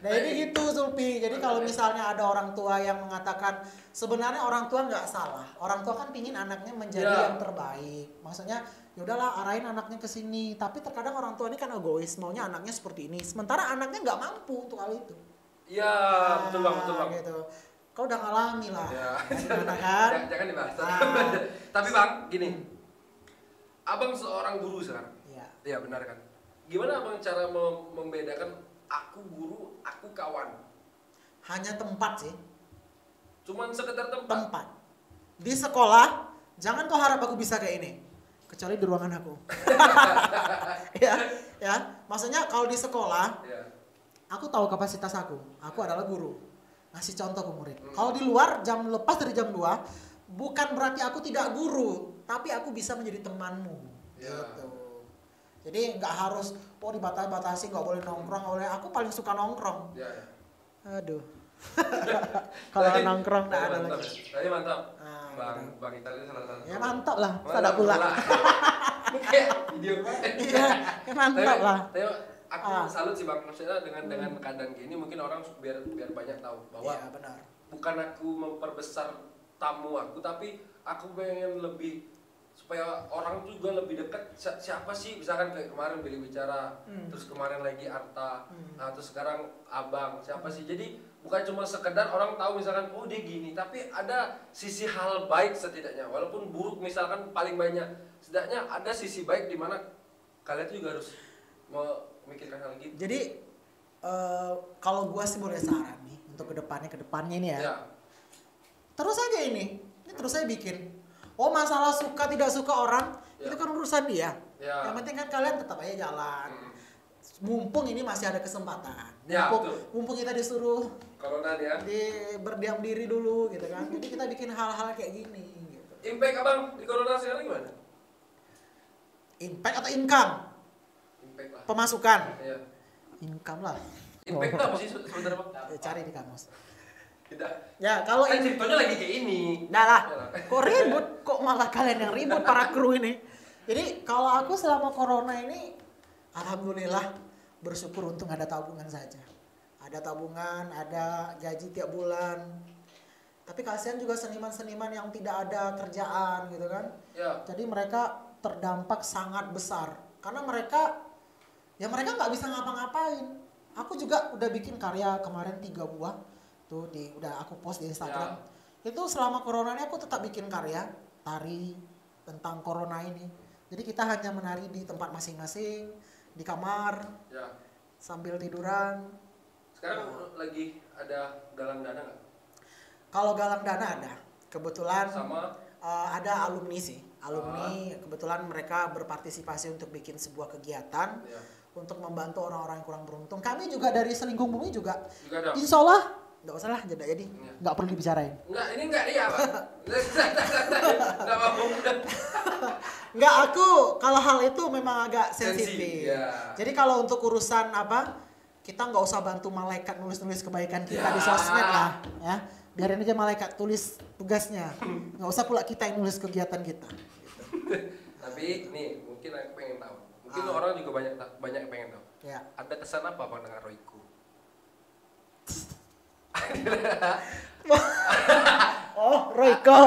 Nah ini gitu Zulfi. Jadi kalau misalnya ada orang tua yang mengatakan sebenarnya orang tua nggak salah. Orang tua kan pingin anaknya menjadi Ya. yang terbaik. Maksudnya ya udahlah arahin anaknya ke sini. Tapi terkadang orang tua ini kan egois, maunya anaknya seperti ini. Sementara anaknya nggak mampu untuk hal itu. Iya, betul bang, betul bang. Gitu. Kau udah ngalami lah. Ya. Gimana kan? Jangan dibahas. Ah. Tapi bang, gini. Abang seorang guru sekarang. Iya. Iya benar kan. Gimana abang cara membedakan aku guru, aku kawan? Hanya tempat sih. Cuman sekedar tempat. Tempat. Di sekolah, jangan kau harap aku bisa kayak ini. Kecuali di ruangan aku. ya. Maksudnya kalau di sekolah, Iya. aku tahu kapasitas aku. Aku adalah guru. Ngasih contoh ke murid. Kalau di luar, jam lepas dari jam 2, bukan berarti aku tidak guru, tapi aku bisa menjadi temanmu. Ya. Gitu. Jadi nggak harus, dibatasi, nggak boleh nongkrong. Aku paling suka nongkrong. Iya. Aduh. Kalau Tadi- nongkrong nggak tadi ada mantap. lagi. Tadi mantap. Ah, Bang Itali salah satu. Ya mantap lah, Mantap tak pula. Ini kayak video banget. Iya, ya mantap lah. Tapi aku Ah. salut sih bang, maksudnya dengan keadaan gini mungkin orang biar banyak tahu bahwa Iya benar. bukan aku memperbesar tamu aku, tapi aku pengen lebih supaya orang juga lebih dekat. Siapa sih, misalkan kayak kemarin Billy bicara, terus kemarin lagi Arta, nah, terus sekarang Abang, siapa sih? Jadi bukan cuma sekedar orang tahu misalkan oh dia gini, tapi ada sisi hal baik setidaknya, walaupun buruk misalkan paling banyak, setidaknya ada sisi baik di mana kalian tuh juga harus memikirkan hal gitu. Jadi kalau gua sih boleh saran nih untuk kedepannya ini ya. Ya, Terus aja ini terus saya bikin. Oh masalah suka tidak suka orang Ya. itu kan urusan dia. Ya. Yang penting kan kalian tetap aja jalan. Mumpung ini masih ada kesempatan. Ya, Mumpung, betul. mumpung kita disuruh corona dia. berdiam diri dulu gitu kan. Jadi kita bikin hal-hal kayak gini. Gitu. Impact abang di corona sekarang gimana? Impact atau income? Impact lah. Pemasukan? Iya. Income lah. Impact itu apa sih sebenarnya bang? Cari di kamus. Tidak. Ya kalau Kan ceritanya lagi kayak ini. Nah lah, kok ribut? Kok malah kalian yang ribut para kru ini? Jadi kalau aku selama corona ini, alhamdulillah bersyukur untung ada tabungan saja. Ada tabungan, ada gaji tiap bulan. Tapi kasihan juga seniman-seniman yang tidak ada kerjaan gitu kan. Ya. Jadi mereka terdampak sangat besar. Karena mereka nggak bisa ngapa-ngapain. Aku juga udah bikin karya kemarin 3 buah. Tuh udah aku post di Instagram. Itu selama corona ini aku tetap bikin karya tari tentang corona ini. Jadi kita hanya menari di tempat masing-masing, di kamar, Ya. sambil tiduran. Sekarang lagi ada galang dana nggak? Kalau galang dana ada. Kebetulan Sama. ada alumni sih. Alumni kebetulan mereka berpartisipasi untuk bikin sebuah kegiatan Ya. untuk membantu orang-orang yang kurang beruntung. Kami juga dari Selingkuh Bumi juga. Juga ada. Insya Allah nggak usah lah jadi Iya. nggak perlu dibicarain. Enggak, ini enggak dia, Pak. Enggak mau. Nggak, aku kalau hal itu memang agak Sensitif, sensitif. ya. Jadi kalau untuk urusan apa, kita nggak usah bantu malaikat nulis-nulis kebaikan kita Ya. di sosmed lah, ya. Biarin aja malaikat tulis tugasnya. Nggak usah pula kita yang nulis kegiatan kita. Tapi nih, mungkin aku pengen tahu. Mungkin orang juga banyak yang pengen tahu. Ya. Ada kesan apa Bang dengan Royco? Oh, Royco.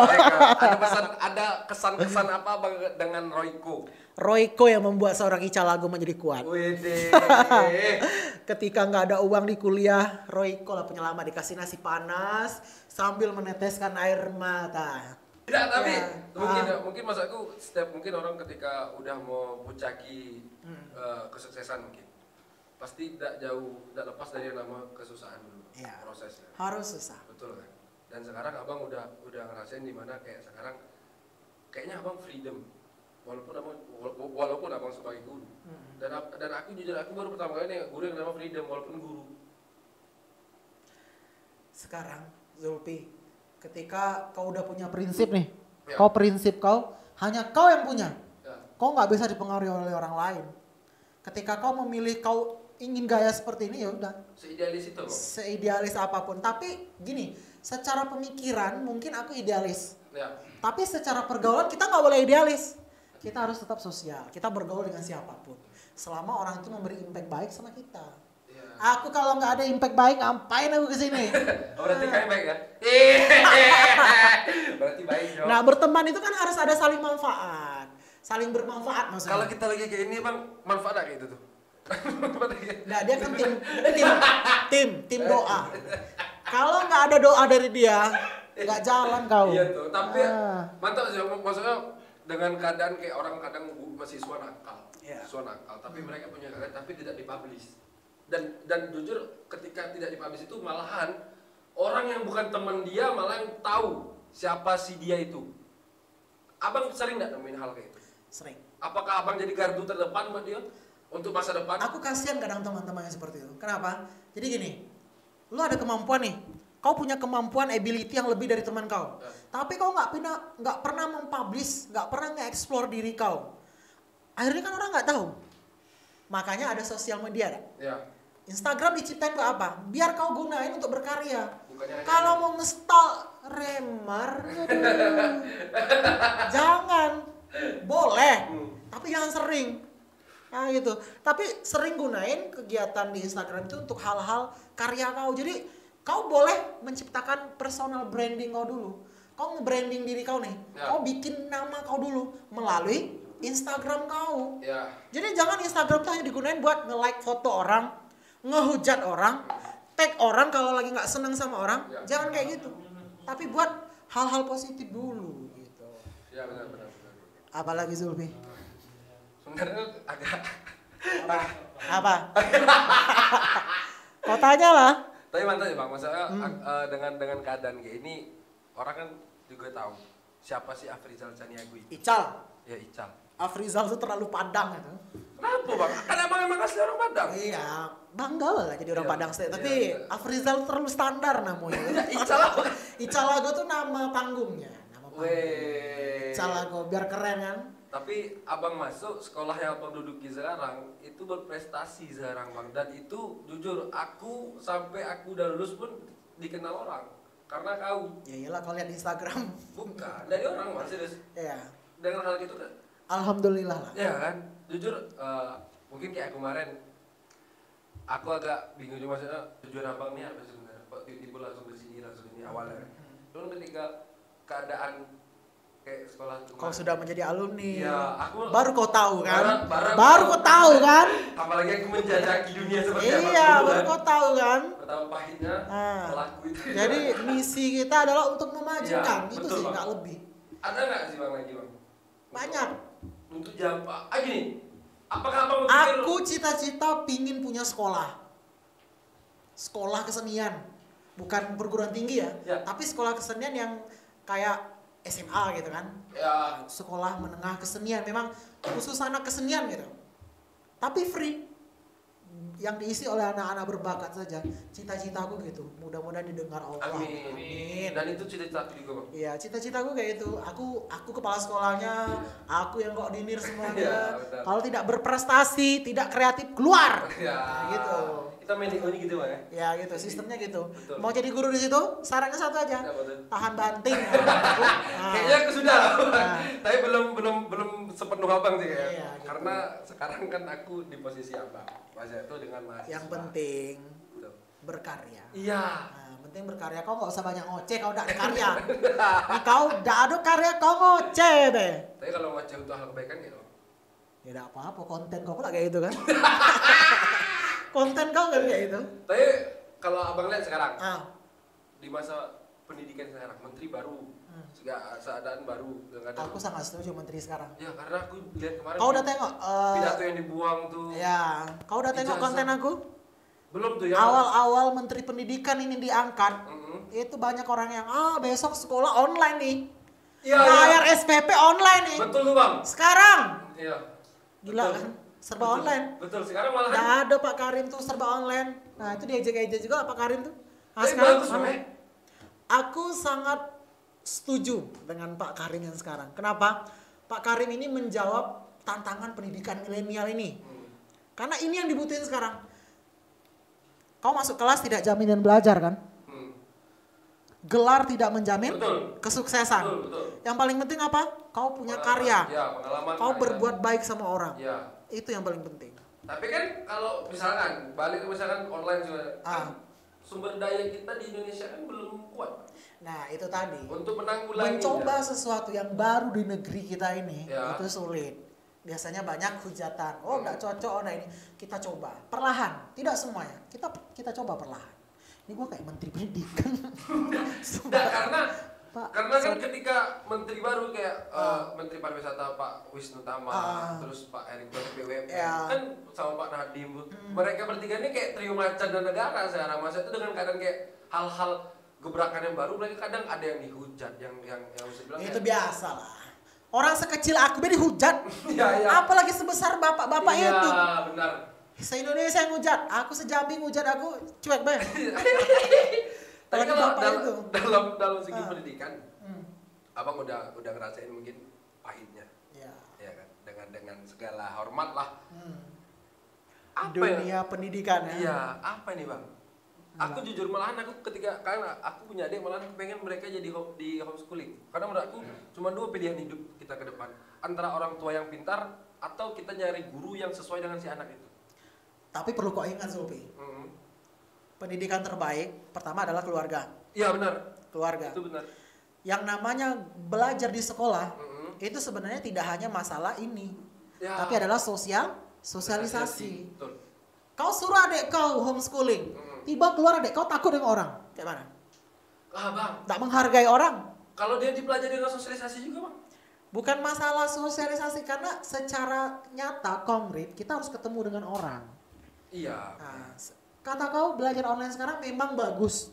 Ada kesan-kesan apa Bang dengan Royco? Royco yang membuat seorang Ica Lagu menjadi kuat. Wede. Ketika nggak ada uang di kuliah, Royco lah penyelamat, dikasih nasi panas sambil meneteskan air mata. Tidak, tapi Ya. mungkin maksudku setiap mungkin orang ketika udah mau puncaki kesuksesan mungkin pasti tidak lepas dari yang nama kesusahan dulu. Ya. Prosesnya. Harus susah. Betul kan? Dan sekarang abang udah ngerasain di mana kayak sekarang kayaknya abang freedom, walaupun abang sebagai guru. Dan aku jujur, aku baru pertama kali nih guru yang nama freedom walaupun guru. Sekarang Zulfi, ketika kau udah punya prinsip nih, Ya. prinsip kau hanya kau yang punya, Ya. kau nggak bisa dipengaruhi oleh orang lain. Ketika kau memilih kau ingin gaya seperti ini, ya udah. Seidealis itu, Bang. Seidealis apapun. Tapi gini, secara pemikiran mungkin aku idealis. Ya. Tapi secara pergaulan kita nggak boleh idealis. Kita harus tetap sosial. Kita bergaul dengan siapapun. Selama orang itu memberi impact baik sama kita. Ya. Aku kalau nggak ada impact baik, ngapain aku kesini? Berarti kalian baik ya? Berarti baik dong. Nah, berteman itu kan harus ada saling manfaat. Saling bermanfaat maksudnya. Kalau kita lagi kayak ini bang, manfaat kayak gitu tuh. Nah, dia kan tim doa. Kalau nggak ada doa dari dia, nggak jalan kau. Iya tuh, tapi Ah. mantap sih, maksudnya dengan keadaan kayak orang kadang mahasiswa nakal, Iya. mahasiswa nakal, tapi mereka punya karya tapi tidak dipublish. Dan jujur ketika tidak dipublish itu malahan orang yang bukan teman dia malah yang tahu siapa si dia itu. Abang sering nggak nemuin hal kayak itu? Sering. Apakah abang jadi gardu terdepan buat dia untuk masa depan? Aku kasihan kadang teman-teman yang seperti itu. Kenapa? Jadi gini, lu ada kemampuan nih. Kau punya kemampuan, ability yang lebih dari teman kau. Ya. Tapi kau nggak pernah mempublish, nggak pernah nge-explore diri kau. Akhirnya kan orang nggak tahu. Makanya ada sosial media. Dak. Ya. Instagram diciptain buat apa? Biar kau gunain untuk berkarya. Bukannya hanya- Kalau mau nge-stalk remar, jangan. Boleh, tapi jangan sering. Nah gitu. Tapi sering gunain kegiatan di Instagram itu untuk hal-hal karya kau. Jadi kau boleh menciptakan personal branding kau dulu. Kau nge-branding diri kau nih. Ya. Kau bikin nama kau dulu melalui Instagram kau. Ya. Jadi jangan Instagram tuh hanya digunain buat nge-like foto orang, ngehujat orang, tag orang kalau lagi nggak seneng sama orang. Ya. Jangan kayak gitu. Tapi buat hal-hal positif dulu gitu. Ya benar. Apalagi Zulfi? Sebenarnya agak Apa? Kau tanya lah. tapi mantap ya bang, maksudnya dengan keadaan kayak ini orang kan juga tahu siapa sih Afrizal Chaniago itu. Ical. Ya Ical. Afrizal tuh terlalu Padang itu. Kenapa bang? Kan emang asli orang Padang. Iya, bangga lah jadi orang Iya, Padang state. iya, Tapi iya. Afrizal terlalu standar namanya. Ical apa? Icalago tuh nama panggungnya. Nama panggung. Weh. Icalago biar keren kan. Tapi abang masuk sekolah yang abang duduki sekarang itu berprestasi sekarang bang, dan itu jujur aku sampai aku udah lulus pun dikenal orang karena kau. Ya iyalah kau lihat di Instagram. Bukan dari orang mas, serius. Iya. Dengan hal gitu kan. Alhamdulillah lah. Ya kan, jujur mungkin kayak kemarin aku agak bingung juga maksudnya tujuan abang nih apa sebenarnya, kok tiba-tiba langsung ke sini awalnya. Cuman ketika keadaan kayak sekolah Kau sudah menjadi alumni. Iya, aku baru kau tahu kan? baru kau tahu kan? apalagi aku menjajaki dunia seperti apa Iya, dulu, baru kan. kau tahu kan? Betapa pahitnya Ah. pelaku itu. Jadi misi kita adalah untuk memajukan, Iya, itu betul, sih Bang. nggak lebih. Ada nggak sih bang lagi bang? Banyak. Untuk jam gini, apakah abang berpikir Aku cita-cita pingin punya sekolah kesenian, bukan perguruan tinggi ya, Ya. tapi sekolah kesenian yang kayak SMA gitu kan, ya sekolah menengah kesenian, memang khusus anak kesenian gitu, tapi free, yang diisi oleh anak-anak berbakat saja. Cita-citaku gitu, mudah-mudahan didengar Allah. amin. Amin. Dan itu cita-cita aku juga bang. Iya, cita-citaku kayak itu. Aku kepala sekolahnya, aku yang koordinir Iya, semuanya. benar. Kalau tidak berprestasi, tidak kreatif, keluar. Ya. Nah, gitu. Kita main ini gitu bang ya. Ya gitu, sistemnya gitu. Betul. Mau jadi guru di situ, sarannya satu aja. Apa tuh? Tahan banting. Nah, Kayaknya aku sudah lah, Bang. Nah. Tapi belum sepenuh abang sih ya. Iya, gitu. Karena sekarang kan aku di posisi abang. Masa itu dengan mahasiswa. yang penting Betul. berkarya. Iya. Nah, penting berkarya. Kau nggak usah banyak ngoceh, kau udah ada karya. Nih, kau udah ada karya, kau ngoceh deh. Tapi kalau ngoceh untuk hal kebaikan gitu. Ya udah apa-apa, konten kau pula kayak gitu kan. Konten kau kan kayak gitu. Tapi kalau abang lihat sekarang Ah, di masa pendidikan sekarang, menteri baru, segala keadaan baru, dengan aku sangat setuju menteri sekarang. ya karena aku lihat kemarin Kau udah tengok? pidato yang dibuang tuh. Ya, kau udah tengok Ijazah. konten aku? Belum tuh ya. Awal-awal menteri pendidikan ini diangkat, Mm-mm. itu banyak orang yang besok sekolah online nih. Iya, Bayar SPP online nih. Betul tuh bang. Sekarang. Iya. Gila Betul. kan? Serba Betul. online. Betul, sekarang malah Nggak ada Pak Karim tuh serba online. Nah itu diejek-ejek juga Pak Karim tuh. Nah, Tapi sekarang bagus, mana? Bang. Aku sangat setuju dengan Pak Karim yang sekarang. Kenapa? Pak Karim ini menjawab tantangan pendidikan milenial ini. Karena ini yang dibutuhin sekarang. Kau masuk kelas tidak jaminan belajar kan? Gelar tidak menjamin Betul. kesuksesan. Betul. Yang paling penting apa? Kau punya karya. Ya, pengalaman. Kau karya. berbuat baik sama orang. Ya. Itu yang paling penting. Tapi kan kalau misalkan balik ke misalkan online juga, kan Ah. sumber daya kita di Indonesia kan belum kuat Nah itu tadi. untuk menanggulangi. Mencoba sesuatu yang baru di negeri kita ini Ya. itu sulit. Biasanya banyak hujatan. Oh nggak cocok, oh nah ini kita coba perlahan. Tidak semuanya. Kita coba perlahan. Ini gua kayak menteri pendidikan. Nah, Pak, karena kan ketika menteri baru kayak Menteri Pariwisata Pak Wisnu Tama, terus Pak Erick Thohir BUMN, Ya. kan sama Pak Nadiem, mereka bertiga ini kayak trio macan dan negara sekarang. Masa itu dengan kadang kayak hal-hal gebrakan yang baru, mereka kadang ada yang dihujat, yang bisa bilang itu biasa lah. Orang sekecil aku dia dihujat. Iya, iya. Apalagi sebesar bapak-bapak Iya, itu. benar. Se-Indonesia yang hujat. Aku sejambi hujat aku cuek banget. Tapi Apalagi kalau bapak itu. dalam segi pendidikan, abang udah ngerasain mungkin pahitnya, Ya. ya kan? Dengan segala hormat lah. Apa Dunia pendidikan ya. Iya, apa ini bang? Aku jujur malahan aku ketika karena aku punya adik malahan pengen mereka jadi di homeschooling. Karena menurut aku cuma dua pilihan hidup kita ke depan, antara orang tua yang pintar atau kita nyari guru yang sesuai dengan si anak itu. Tapi perlu kau ingat Zulfi, pendidikan terbaik pertama adalah keluarga. Iya benar. Keluarga. Itu benar. Yang namanya belajar di sekolah itu sebenarnya tidak hanya masalah ini, Ya. tapi adalah sosialisasi. Betul. Kau suruh adik kau homeschooling, tiba keluar adik kau takut dengan orang, kayak mana? Ah bang, Tak menghargai orang. kalau dia dipelajari dengan sosialisasi juga bang. Bukan masalah sosialisasi karena secara nyata konkret kita harus ketemu dengan orang. Iya. Nah, kata kau belajar online sekarang memang bagus,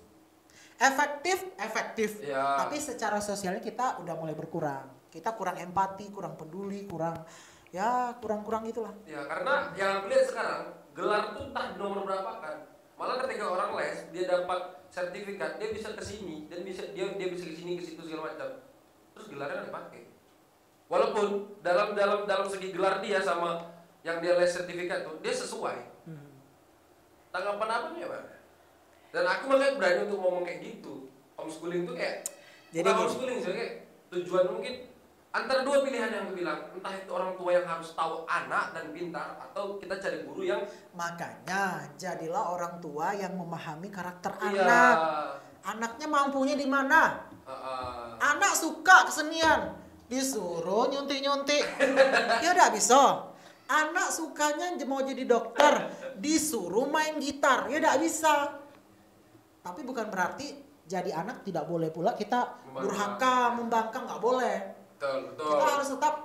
efektif, Ya. tapi secara sosialnya kita udah mulai berkurang. Kita kurang empati, kurang peduli, kurang itulah. Ya karena yang aku lihat sekarang gelar tuh entah nomor berapa kan. Malah ketika orang les dia dapat sertifikat dia bisa kesini dan dia bisa kesini ke situ segala macam. Terus gelarnya nggak dipakai. Walaupun dalam segi gelar dia sama yang dia les sertifikat tuh dia sesuai. Tanggapan abang ya bang? Dan aku makanya berani untuk ngomong kayak gitu. Homeschooling tuh kayak Jadi bukan gini. homeschooling sih kayak tujuan mungkin antara dua pilihan yang aku bilang, entah itu orang tua yang harus tahu anak dan pintar atau kita cari guru yang Makanya jadilah orang tua yang memahami karakter iya, anak. Anaknya mampunya di mana? Anak suka kesenian, disuruh nyuntik-nyuntik, ya udah bisa. Anak sukanya mau jadi dokter, disuruh main gitar, ya udah bisa. Tapi bukan berarti jadi anak tidak boleh pula kita durhaka, membangkang, nggak boleh. betul. Kita harus tetap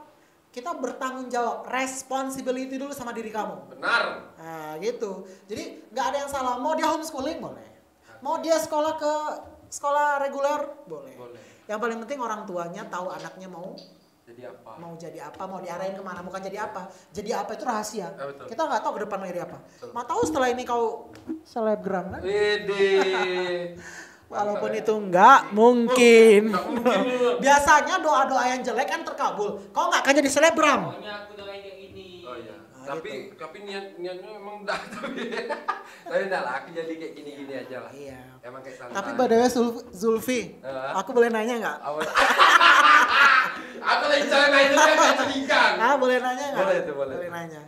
kita bertanggung jawab, responsibility dulu sama diri kamu. Benar. Nah gitu. Jadi nggak ada yang salah. Mau dia homeschooling boleh. Mau dia sekolah reguler boleh. Yang paling penting orang tuanya tahu anaknya mau jadi apa, mau diarahin kemana, bukan jadi apa. Jadi apa itu rahasia. Betul. Kita nggak tahu ke depan mau jadi apa. Mau tahu setelah ini kau selebgram kan? Wede. Walaupun itu nggak mungkin. Nggak mungkin. Biasanya doa-doa yang jelek kan terkabul. Kau nggak akan jadi selebgram. Pokoknya aku doain kayak gini. Oh iya. Nah, Tapi niatnya memang dah tapi enggak lah, aku jadi kayak gini-gini aja lah. Iya. Emang kayak santai. Tapi by the way Zulfi, aku boleh nanya nggak? Aku lagi jalan itu kan pendidikan. Boleh nanya nggak? Boleh itu, boleh. Boleh nanya.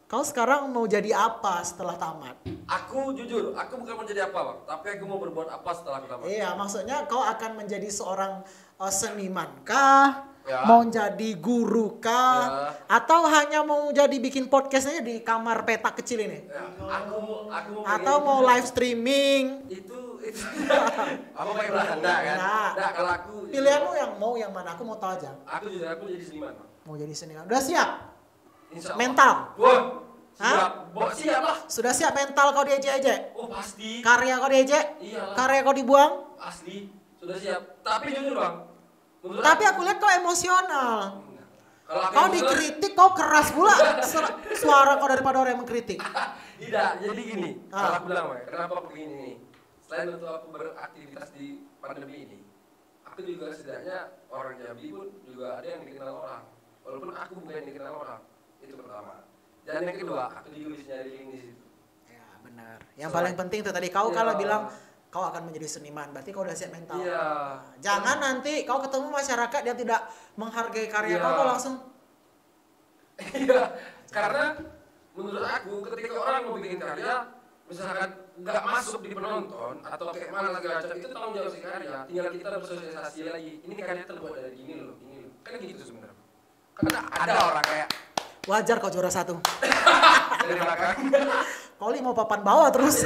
Kau sekarang mau jadi apa setelah tamat? Aku jujur, aku bukan mau jadi apa bang, tapi aku mau berbuat apa setelah aku tamat. Iya, maksudnya kau akan menjadi seorang seniman kah? Ya. Mau jadi guru kah? Ya. Atau hanya mau jadi bikin podcast aja di kamar petak kecil ini? Ya, aku mau Atau pengen- mau live streaming? itu apa pakai Belanda kan? Nah, kalau aku Pilihanmu yang mana? Aku mau tahu aja. aku jujur aku jadi seniman bang. Mau jadi seniman. Udah siap? Insya Allah. Mental? Wah, Hah? siap. Siap lah. Sudah siap mental kau diejek-ejek? Oh pasti. Karya kau diejek? Iyalah. Karya kau dibuang? Asli, sudah siap. Tapi jujur bang, Menurut Tapi aku lihat kau emosional. Kalau aku Kau emosional- dikritik, kau keras pula suara kau daripada orang yang mengkritik. Tidak, jadi gini. Ah. Kalau aku bilang, Mak, kenapa aku begini nih? Selain untuk aku beraktivitas di pandemi ini, aku juga setidaknya orang Jambi pun juga ada yang dikenal orang. Walaupun aku bukan yang dikenal orang. Itu pertama. Dan yang kedua, aku juga bisa nyari link di situ. Ya benar. Yang paling penting itu tadi kau Iya. kalau bilang kau akan menjadi seniman, berarti kau udah siap mental. Iya. Jangan nanti kau ketemu masyarakat yang tidak menghargai karya Iya. kau langsung Iya, karena menurut aku ketika orang mau bikin karya, misalkan nggak masuk di penonton atau kayak mana segala macam, itu tanggung jawab si karya. Tinggal kita bersosialisasi lagi. Ini karya terbuat dari gini loh, ini loh. Kan gitu sebenarnya. Karena ada orang kayak wajar kau juara 1. dari belakang. Kau mau papan bawah terus.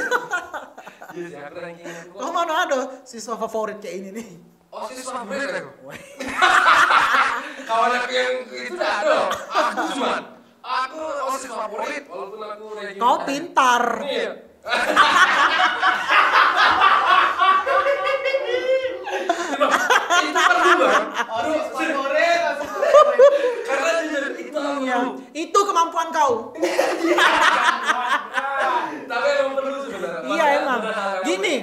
Iya sih, aku rankingnya. Kau mana ada siswa favorit kayak ini nih? Oh, siswa favorit aku. Kawan aku yang itu ada. Aku cuman. Aku siswa favorit. Walaupun aku ranking. Kau pintar. Iya. Itu perlu. Favorit. Karena jujur itu aku Iya. perlu. Itu kemampuan kau. Tapi emang perlu sebenarnya. Iya emang. Gini,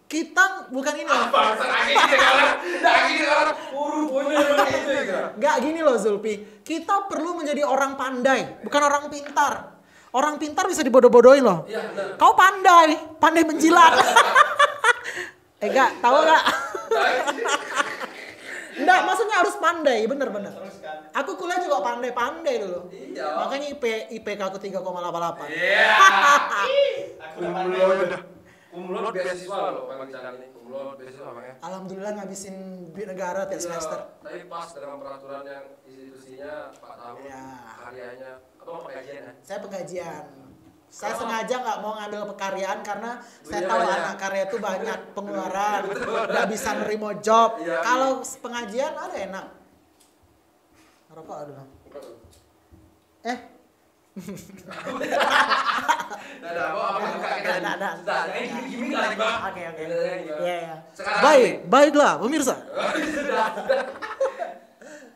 kita bukan ini loh. Bangsa lagi orang urut punya itu ya. Nggak gini loh Zulfi. Kita perlu menjadi orang pandai, bukan orang pintar. Orang pintar bisa dibodoh-bodohin loh. Iya benar. Kau pandai, pandai menjilat. Enggak, tahu nggak? Enggak, maksudnya harus pandai, bener-bener. Aku kuliah juga pandai-pandai dulu. Iya. Makanya IPK aku 3,88. Iya. Aku udah pandai. Umlot beasiswa loh, Bang Cang ini. Umlot beasiswa Bang ya. Alhamdulillah ngabisin duit negara tiap semester. Iya, tapi pas dengan peraturan yang institusinya 4 tahun, Iya. karyanya, apa pengajian ya? Saya pengajian. Saya Kenapa? sengaja nggak mau ngambil pekaryan karena saya Duitnya tahu banyak. anak karya itu banyak pengeluaran, nggak bisa nerima job. Iya, Kalau pengajian ada enak. Rokok ada. Ada apa Ada. Sudah, ini gimmick lagi Bang. Oke. Iya. Iya. Sekarang Baiklah pemirsa. sudah.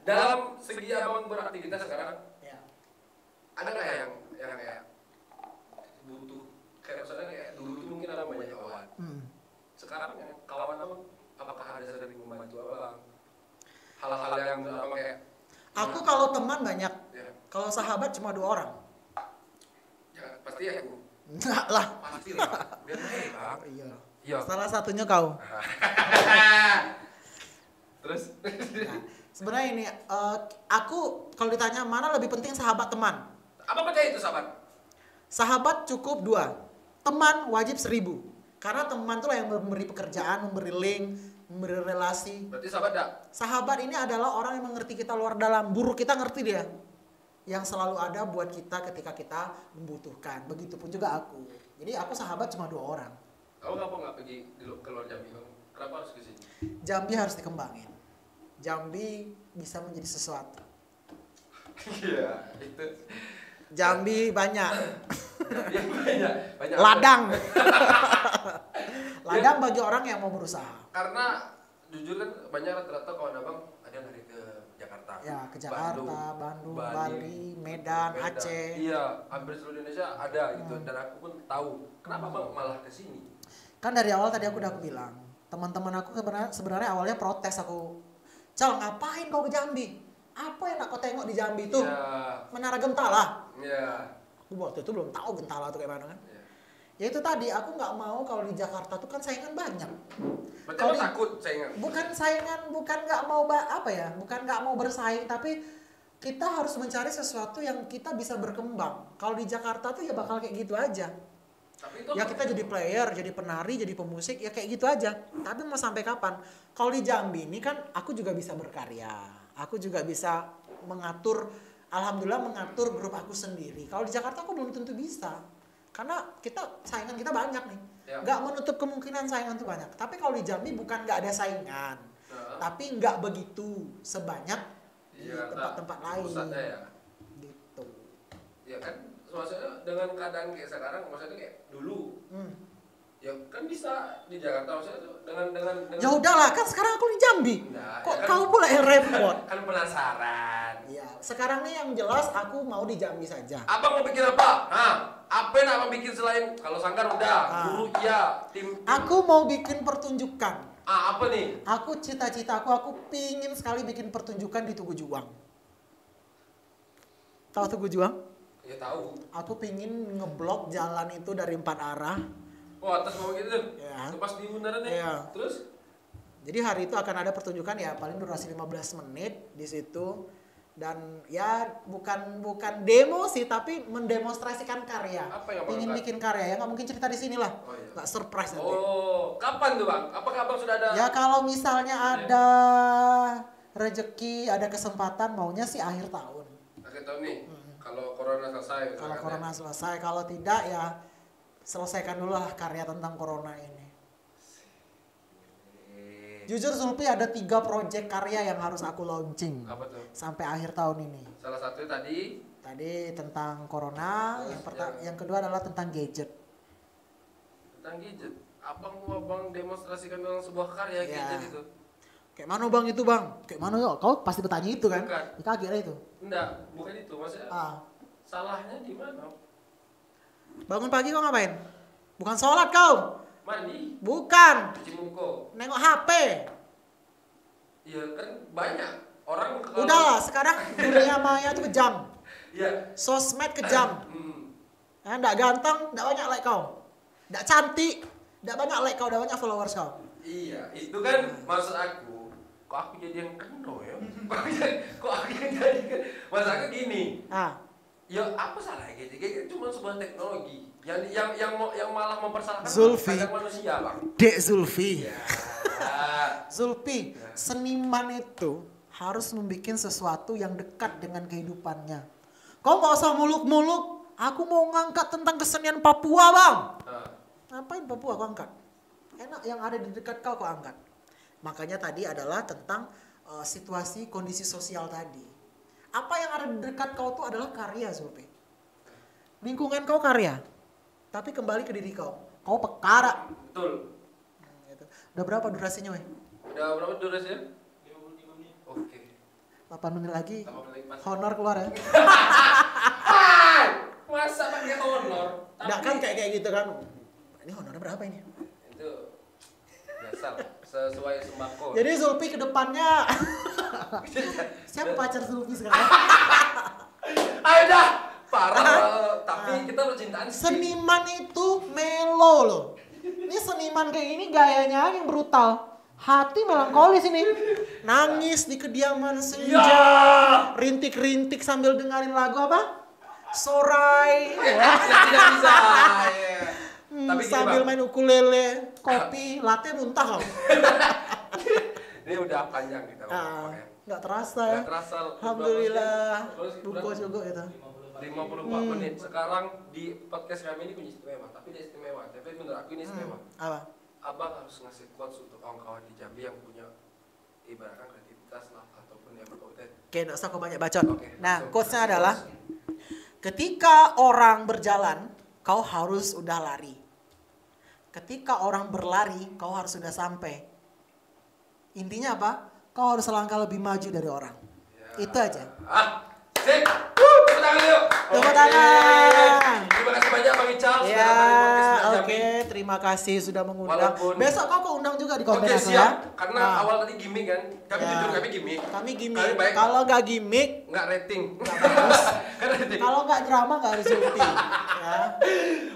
Dalam segi abang beraktivitas sekarang, Ya. ada nggak yang kayak butuh kayak misalnya kayak dulu tuh mungkin ada banyak kawan. Sekarang yang kawan abang apakah ada sering membantu abang? Hal-hal yang menurut abang kayak Aku kalau teman banyak, ya, kalau sahabat cuma 2 orang. jangan pasti ya aku Enggak lah. pasti lah biar baik bang. Iya. Iya. Salah satunya kau. Terus Nah, sebenarnya ini aku kalau ditanya mana lebih penting sahabat teman. apa percaya itu sahabat? Sahabat cukup 2, teman wajib 1000. Karena teman itulah yang memberi pekerjaan, memberi link, memberi relasi. Berarti sahabat dah. Sahabat ini adalah orang yang mengerti kita luar dalam. Buruk kita ngerti dia. Yang selalu ada buat kita ketika kita membutuhkan. Begitupun juga aku. Jadi aku sahabat cuma 2 orang. Kamu ngapa nggak pergi ke luar Jambi bang? Kenapa harus ke sini? Jambi harus dikembangin. Jambi bisa menjadi sesuatu. Iya itu. Jambi banyak. banyak. Ladang. Ladang bagi orang yang mau berusaha. Karena jujur kan banyak rata-rata kawan abang ada yang dari ke Jakarta. Ya, ke Jakarta, Bandung, Bali, Medan, Aceh. Iya, hampir seluruh Indonesia ada gitu. Dan aku pun tahu kenapa bang malah ke sini. Kan dari awal tadi aku udah bilang, teman-teman aku sebenarnya awalnya protes aku. Cal, ngapain kau ke Jambi? Apa yang nak kau tengok di Jambi itu? Iya. Menara Gentala. Iya. Aku waktu itu belum tahu Gentala itu kayak mana kan. Iya. Ya itu tadi, aku nggak mau kalau di Jakarta tuh kan saingan banyak. Berarti Kalau abang di- takut saingan. Bukan saingan, bukan nggak mau bukan nggak mau bersaing, tapi kita harus mencari sesuatu yang kita bisa berkembang. Kalau di Jakarta tuh ya bakal kayak gitu aja. Tapi itu Ya kita jadi player, jadi penari, jadi pemusik, ya kayak gitu aja. Tapi mau sampai kapan? Kalau di Jambi ini kan aku juga bisa berkarya. Aku juga bisa mengatur, alhamdulillah mengatur grup aku sendiri. Kalau di Jakarta aku belum tentu bisa. Karena saingan kita banyak nih. Ya. Nggak menutup kemungkinan saingan tuh banyak. Tapi kalau di Jambi bukan nggak ada saingan. Nah. Tapi nggak begitu sebanyak di Iya, tempat-tempat lain. pusatnya ya. Gitu. Ya kan, maksudnya dengan keadaan kayak sekarang, maksudnya kayak dulu Ya kan bisa di Jakarta maksudnya tuh dengan Ya udahlah, kan sekarang aku di Jambi. Nah, Kok ya kan- kau pula yang repot? kan penasaran. Iya, sekarang nih yang jelas aku mau di Jambi saja. Abang mau bikin apa? Hah? Apa yang abang bikin selain kalau sanggar udah, guru iya, tim. Aku mau bikin pertunjukan. Apa nih? Aku cita-citaku, aku pingin sekali bikin pertunjukan di Tugu Juang. Tahu Tugu Juang? Ya tahu. Aku pingin ngeblok jalan itu dari 4 arah. Oh atas mau gitu tuh? Ya. Itu pas di bundaran ya? Iya. Terus? Jadi hari itu akan ada pertunjukan ya paling durasi 15 menit di situ. Dan ya bukan demo sih, tapi mendemonstrasikan karya. Apa yang Pingin abang bikin karya ya, nggak mungkin cerita di sini lah. Oh, iya. Nggak surprise nanti. Oh, kapan tuh bang? Apakah abang sudah ada? Ya kalau misalnya ada rezeki, ada kesempatan, maunya sih akhir tahun. Akhir tahun nih, kalau corona selesai. Kalau misalkan corona ya. selesai, kalau tidak ya selesaikan dulu lah karya tentang corona ini. Jujur Zulfi ada 3 proyek karya yang harus aku launching Apa tuh? sampai akhir tahun ini. Salah satunya tadi. Tadi tentang corona, Terus yang kedua adalah tentang gadget. Tentang gadget. Abang mau abang demonstrasikan dalam sebuah karya Ya. gadget itu. Kayak mana bang itu bang? Kayak mana ya? Kau pasti bertanya itu kan? Bukan. Ya, kaget lah itu. Enggak, bukan itu. Maksudnya salahnya di mana? Bangun pagi kau ngapain? Bukan sholat kau? Mandi, Bukan. cuci muka. Nengok HP. Iya kan banyak orang kalau- Udahlah, sekarang dunia maya itu kejam. Iya. Sosmed kejam. Nggak ganteng, nggak banyak like kau. Nggak cantik, nggak banyak like kau, nggak banyak followers kau. Iya, itu kan maksud aku. Kok aku jadi yang keno ya? Kok aku yang jadi kan? Maksud aku gini. Ya apa salahnya gadget cuma sebuah teknologi yang malah mempersalahkan Zulfi. kadang manusia, Bang. Dek Zulfi. Ya. Zulfi, seniman itu harus membuat sesuatu yang dekat dengan kehidupannya. Kau nggak usah muluk-muluk. Aku mau ngangkat tentang kesenian Papua, bang. Ngapain Papua kau angkat? Enak yang ada di dekat kau angkat. Makanya tadi adalah tentang situasi kondisi sosial tadi. Apa yang ada di dekat kau tuh adalah karya, Zulfi. Lingkungan kau karya. Tapi kembali ke diri kau. Kau pekara. Betul. Gitu. Udah berapa durasinya, weh? Udah berapa durasinya? 55 menit. Oke. 8 menit lagi. 8 menit pas. Honor keluar ya. Masa pakai honor? Nggak kan kayak gitu kan. Ini honornya berapa ini? Itu biasa lah, sesuai sembako. Jadi Zulfi ke depannya. Siapa pacar Zulfi sekarang? Ayo dah, parah. Tapi kita bercintaan sih. Seniman itu melo loh. Ini seniman kayak gini gayanya yang brutal. Hati melankolis ini. Nangis di kediaman senja. Rintik-rintik sambil dengerin lagu apa? Sorai. Tidak bisa. Ya. Tapi gini, Sambil Bang. main ukulele, kopi, latte muntah loh. Ini udah panjang kita ngomongnya. Nggak terasa ya. Nggak terasa. Alhamdulillah. Terus Buko juga gitu. 54 menit. Sekarang di podcast kami ini punya istimewa, tapi dia istimewa. Tapi menurut aku ini istimewa. Apa? Abang harus ngasih quotes untuk kawan-kawan di Jambi yang punya ibaratkan kreativitas lah ataupun yang berkonten. Oke, nggak usah kau banyak bacot. Oke, Nah, langsung. quotes-nya adalah ketika orang berjalan, kau harus udah lari. Ketika orang berlari, kau harus sudah sampai. Intinya apa? Kau harus selangkah lebih maju dari orang. Ya. Itu aja. Sip. Tepuk tangan yuk. Tepuk Oke. tangan. Terima kasih banyak Bang Ical sudah Ya, datang di podcast Mbak Jambi. oke. Terima kasih sudah mengundang. Walaupun- Besok kau keundang juga di konten Oke aku ya. siap, karena Nah, awal tadi gimmick kan. Kami Ya. jujur kami gimmick. kami Kami gimmick. baik. Kalau nggak gimmick, Nggak rating. bagus. Kan rating. Kalau nggak drama nggak ada Zulfi. Ya.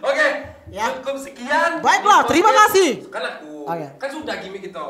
Oke, Ya. cukup sekian. Baiklah, di terima podcast. kasih. Kan aku, Oh, ya. kan sudah gimmick itu.